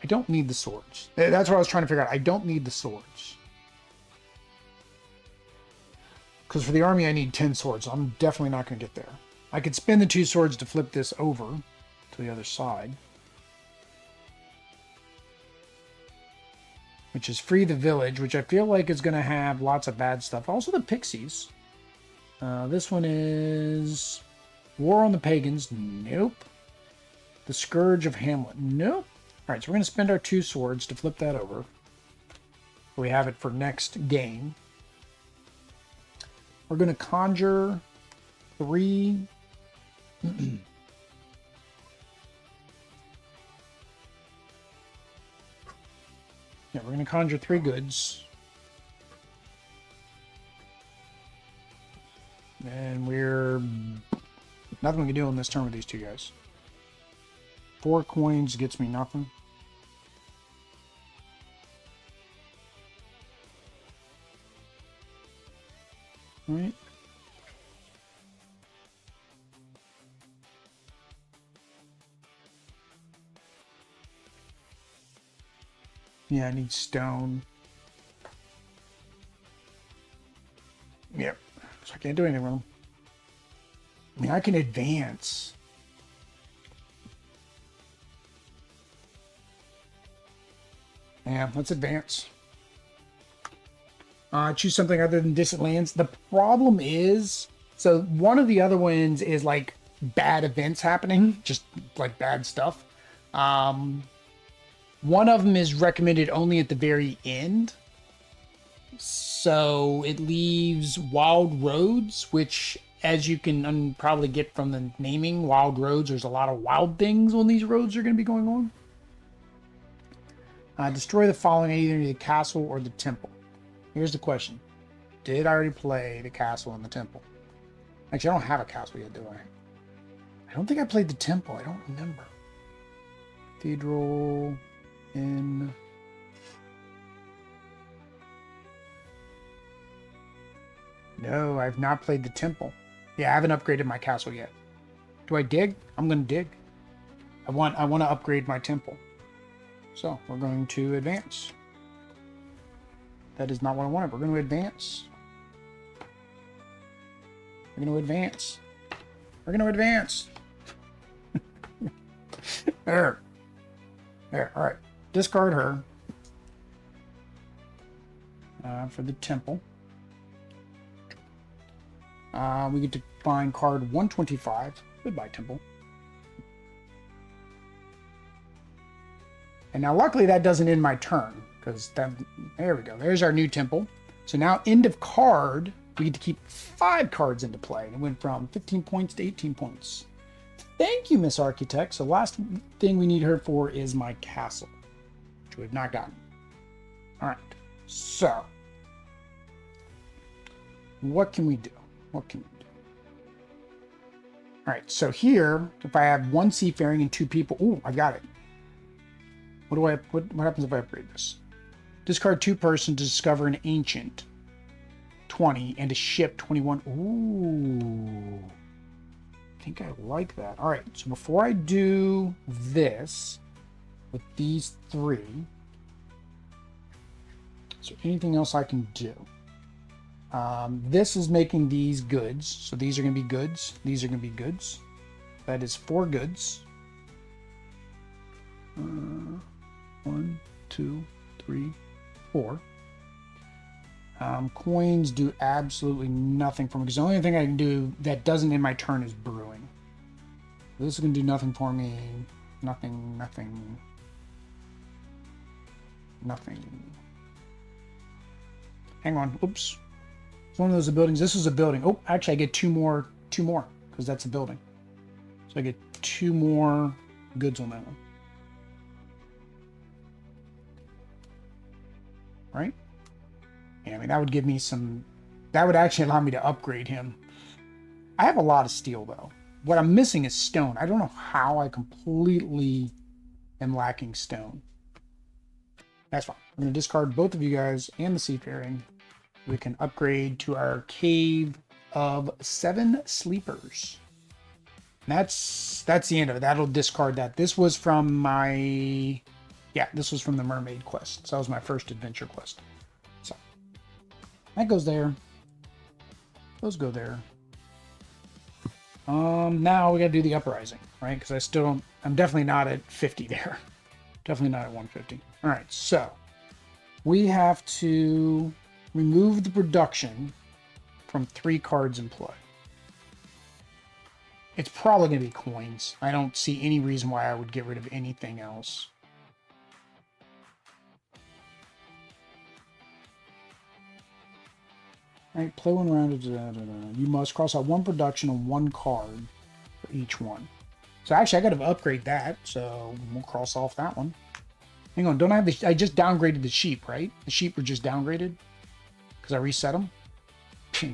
I don't need the swords. That's what I was trying to figure out. I don't need the swords. Because for the army, I need 10 swords. I'm definitely not going to get there. I could spend the 2 swords to flip this over to the other side. Which is free the village, which I feel like is going to have lots of bad stuff. Also the pixies. This one is War on the Pagans. Nope. The Scourge of Hamlet. Nope. Alright, so we're going to spend our 2 swords to flip that over. We have it for next game. We're going to conjure 3... Yeah, we're going to conjure 3 goods. And we're... Nothing we can do on this turn with these 2 guys. 4 coins gets me nothing. All right. Yeah, I need stone. Yep. So I can't do anything with them. I mean, I can advance. Yeah, let's advance. Choose something other than Distant Lands. The problem is, so one of the other ones is like bad events happening, just like bad stuff. One of them is recommended only at the very end. So it leaves Wild Roads, which, as you can probably get from the naming, Wild Roads, there's a lot of wild things on these roads are going to be going on. Destroy the following, either the castle or the temple. Here's the question. Did I already play the castle and the temple? Actually, I don't have a castle yet, do I? I don't think I played the temple. I don't remember. Cathedral in... No, I've not played the temple. Yeah, I haven't upgraded my castle yet. Do I dig? I'm going to dig. I want to upgrade my temple. So, we're going to advance. That is not what I wanted. We're going to advance. We're going to advance. We're going to advance. There. There. All right. Discard her. For the temple. We get to find card 125. Goodbye, temple. And now, luckily, that doesn't end my turn. Because there we go. There's our new temple. So now, end of card, we get to keep 5 cards into play. And it went from 15 points to 18 points. Thank you, Miss Architect. So last thing we need her for is my castle, which we've not gotten. All right. So, what can we do? What can we do? All right. So here, if I have 1 seafaring and 2 people, ooh, I got it. What happens if I upgrade this? Discard 2 person to discover an ancient 20 and a ship 21. Ooh. I think I like that. All right. So before I do this with these 3, is there anything else I can do? This is making these goods. So these are going to be goods. These are going to be goods. That is 4 goods. 1, 2, 3, 4. Coins do absolutely nothing for me because the only thing I can do that doesn't end my turn is brewing. This is going to do nothing for me. Nothing, nothing, nothing. Hang on. Oops. It's one of those buildings. This is a building. Oh, actually, I get two more, because that's a building. So I get 2 more goods on that one. Right? Yeah, I mean, that would give me some... That would actually allow me to upgrade him. I have a lot of steel, though. What I'm missing is stone. I don't know how I completely am lacking stone. That's fine. I'm going to discard both of you guys and the seafaring. We can upgrade to our cave of 7 sleepers. And that's the end of it. That'll discard that. This was from my... Yeah, this was from the mermaid quest. So that was my first adventure quest. So that goes there. Those go there. Now we got to do the uprising, right? Because I still don't... I'm definitely not at 50 there. Definitely not at 150. All right, so we have to remove the production from 3 cards in play. It's probably going to be coins. I don't see any reason why I would get rid of anything else. All right, play 1 round. You must cross out 1 production on 1 card for each one. So actually, I got to upgrade that. So we'll cross off that one. Hang on, don't I have the... I just downgraded the sheep, right? The sheep were just downgraded because I reset them.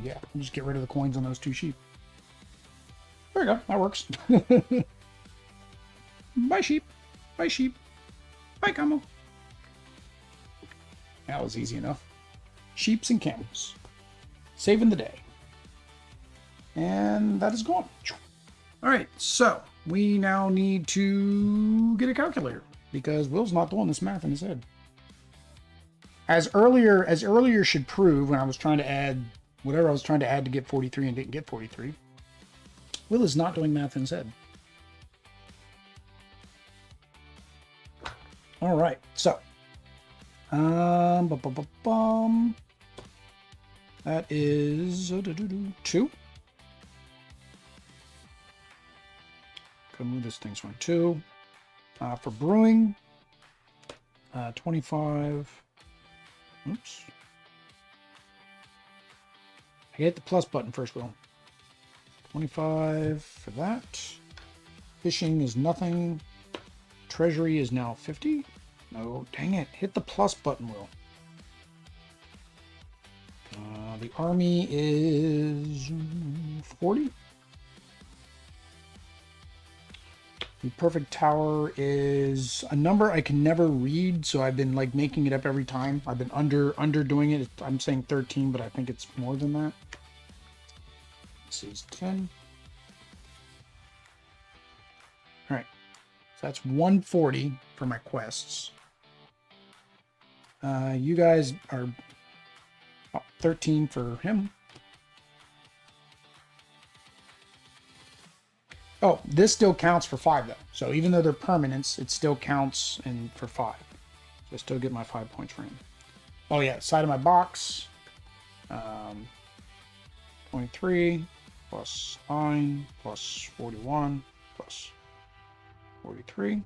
Yeah, I'll just get rid of the coins on those 2 sheep. There we go. That works. Bye, sheep. Bye, sheep. Bye, camel. That was easy enough. Sheeps and camels. Saving the day. And that is gone. All right, so we now need to get a calculator because Will's not doing this math in his head. As earlier should prove when I was trying to add whatever I was trying to add to get 43 and didn't get 43. Will is not doing math in his head. All right, so that is 2. Go move this thing's one 2. For brewing, 25. Oops. I hit the plus button first, Will. 25 for that. Fishing is nothing. Treasury is now 50. No, dang it. Hit the plus button, Will. The army is 40. The perfect tower is a number I can never read, so I've been like making it up every time. I've been underdoing it. I'm saying 13, but I think it's more than that. This is 10. All right, so that's 140 for my quests. You guys are 13 for him. Oh, this still counts for 5 though. So even though they're permanents, it still counts for 5. So I still get my 5 points for him. Oh yeah, side of my box. 23 plus 9 plus 41 plus 43.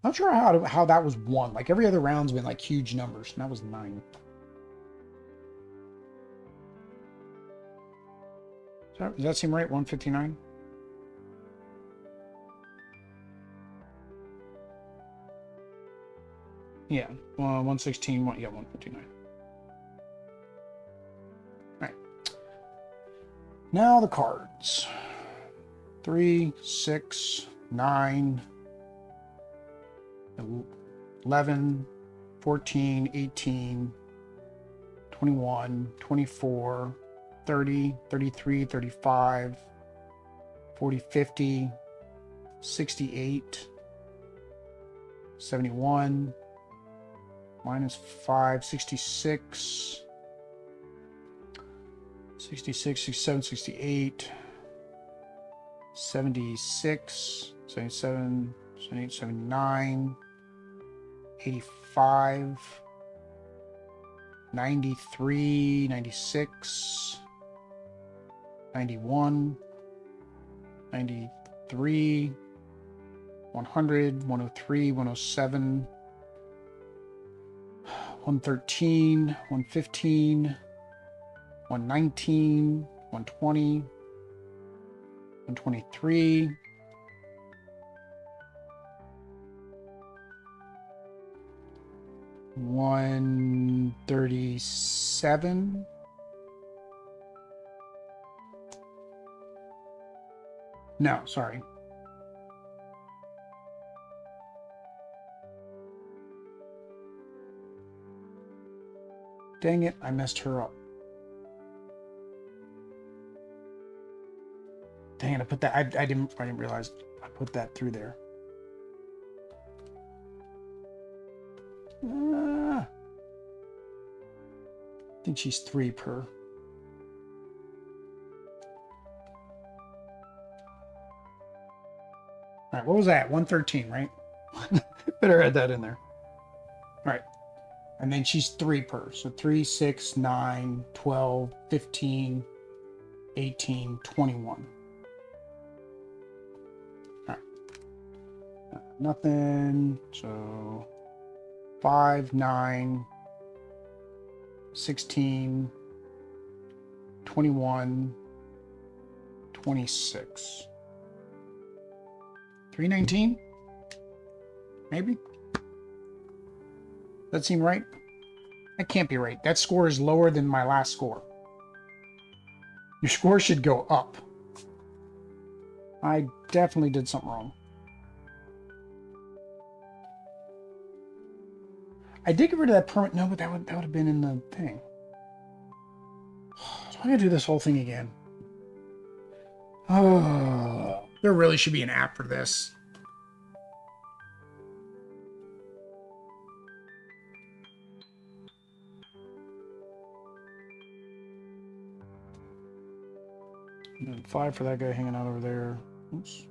Not sure how that was 1. Like every other round's been like huge numbers, and that was 9. Does that seem right? 159? Yeah, 116, yeah, 159. All right. Now the cards. 3, 6, 9, 11, 14, 18, 21, 24, 30, 33, 35, 40, 50, 68, 71, minus 5, 66, 66, 67, 68, 76, 77, 78, 79, 85, 93, 96, 91, 93, 100, 103, 107, 113, 115, 119, 120, 123, 137. No, sorry. Dang it, I messed her up. Dang it, I put that, I didn't realize I put that through there. I think she's 3 per. All right, what was that? 113, right? Better add that in there. All right. And then she's 3 per. So 3, 6, 9, 12, 15, 18, 21. All right. Nothing. So 5, 9, 16, 21, 26. 319? Maybe? That seem right? That can't be right. That score is lower than my last score. Your score should go up. I definitely did something wrong. I did get rid of that permit. No, but that would have been in the thing. So I'm gonna do this whole thing again. Oh, there really should be an app for this. And then 5 for that guy hanging out over there. Oops.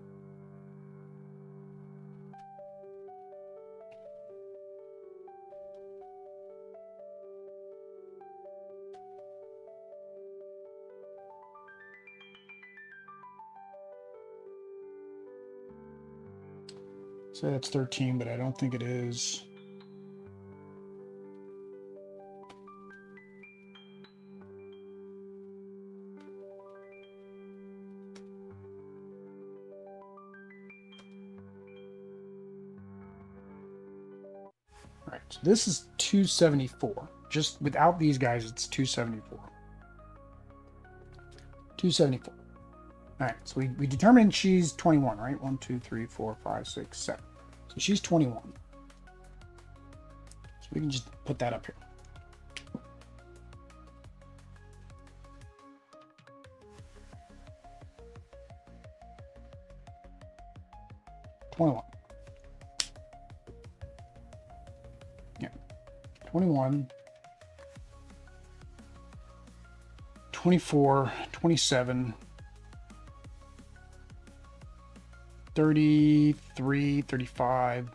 So that's 13, but I don't think it is. All right, so this is 274. Just without these guys, it's 274. 274. All right, so we determined she's 21, right? 1, 2, 3, 4, 5, 6, 7. So she's 21. So we can just put that up here. Yeah, 21, 24, 27, 33, 35,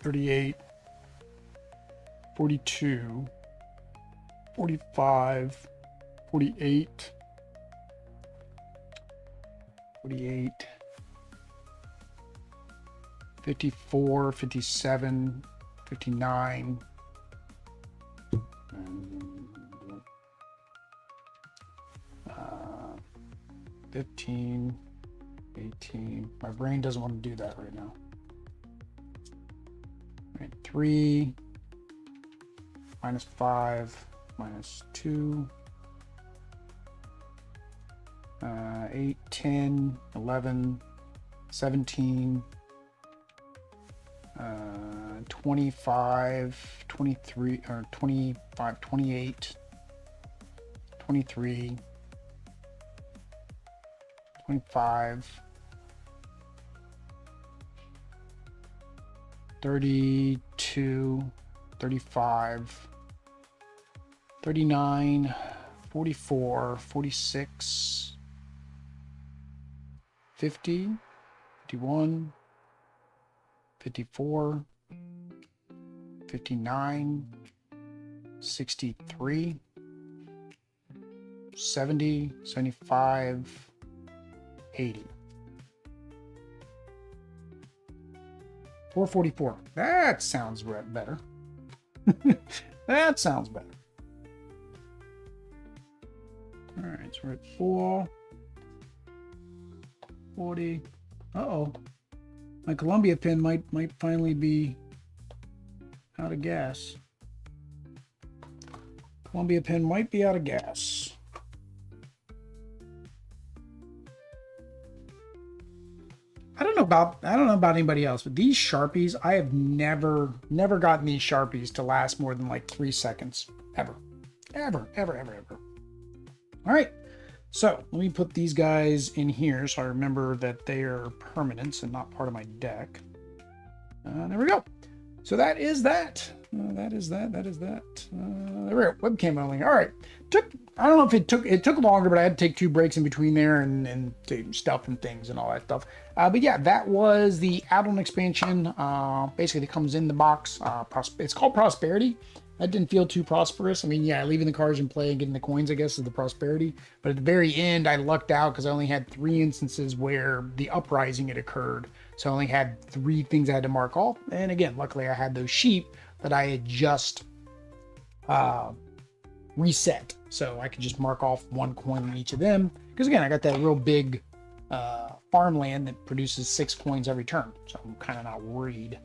38, 42, 45, 48, 48, 54, 57, 59, 15, 18. My brain doesn't want to do that right now. Right, 3, minus 5, minus 2, 8, 10, 11, 17, 25, 23, or 25, 28, 23, 25, 32, 35, 39, 44, 46, 50, 51, 54, 59, 63, 70, 75, 80. 444. That sounds better. That sounds better. All right, so we're at 440. Uh-oh. My Columbia pin might finally be out of gas. Columbia pin might be out of gas. I don't know about anybody else, but these Sharpies, I have never gotten these Sharpies to last more than like 3 seconds. Ever. All right. So let me put these guys in here so I remember that they are permanents and not part of my deck. There we go. So that is that. That is that. There we go. Webcam only. All right. I don't know if it took longer, but I had to take 2 breaks in between there and do stuff and things and all that stuff. But yeah, that was the add-on expansion. Basically, it comes in the box. It's called Prosperity. That didn't feel too prosperous. I mean, yeah, leaving the cards in play and getting the coins, I guess, is the prosperity. But at the very end, I lucked out because I only had 3 instances where the uprising had occurred. So I only had 3 things I had to mark off. And again, luckily I had those sheep that I had just reset. So I could just mark off 1 coin on each of them. Because again, I got that real big farmland that produces 6 coins every turn. So I'm kind of not worried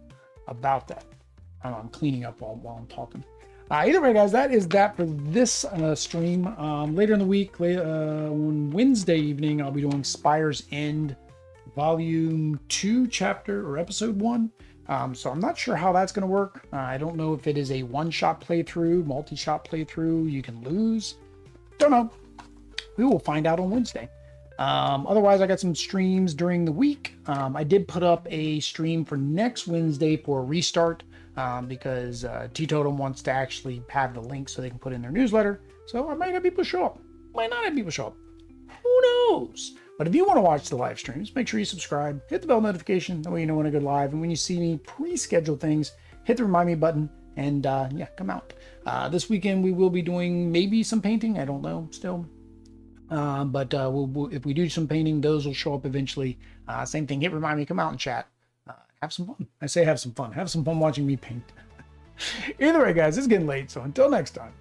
about that. I don't know, I'm cleaning up while I'm talking. Either way, guys, that is that for this stream. Later in the week, on Wednesday evening, I'll be doing Spire's End Volume 2, Chapter or Episode 1. So I'm not sure how that's going to work. I don't know if it is a one-shot playthrough, multi-shot playthrough. You can lose. Don't know. We will find out on Wednesday. Otherwise, I got some streams during the week. I did put up a stream for next Wednesday for a restart. Because Teetotum wants to actually have the link so they can put in their newsletter. So I might have people show up. Might not have people show up. Who knows? But if you want to watch the live streams, make sure you subscribe. Hit the bell notification. That way you know when I go live. And when you see me pre-schedule things, hit the remind me button. And yeah, come out. This weekend we will be doing maybe some painting. I don't know still. But if we do some painting, those will show up eventually. Same thing. Hit remind me. Come out and chat. Have some fun. I say have some fun. Have some fun watching me paint. Either way, guys, it's getting late. So until next time,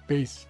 peace.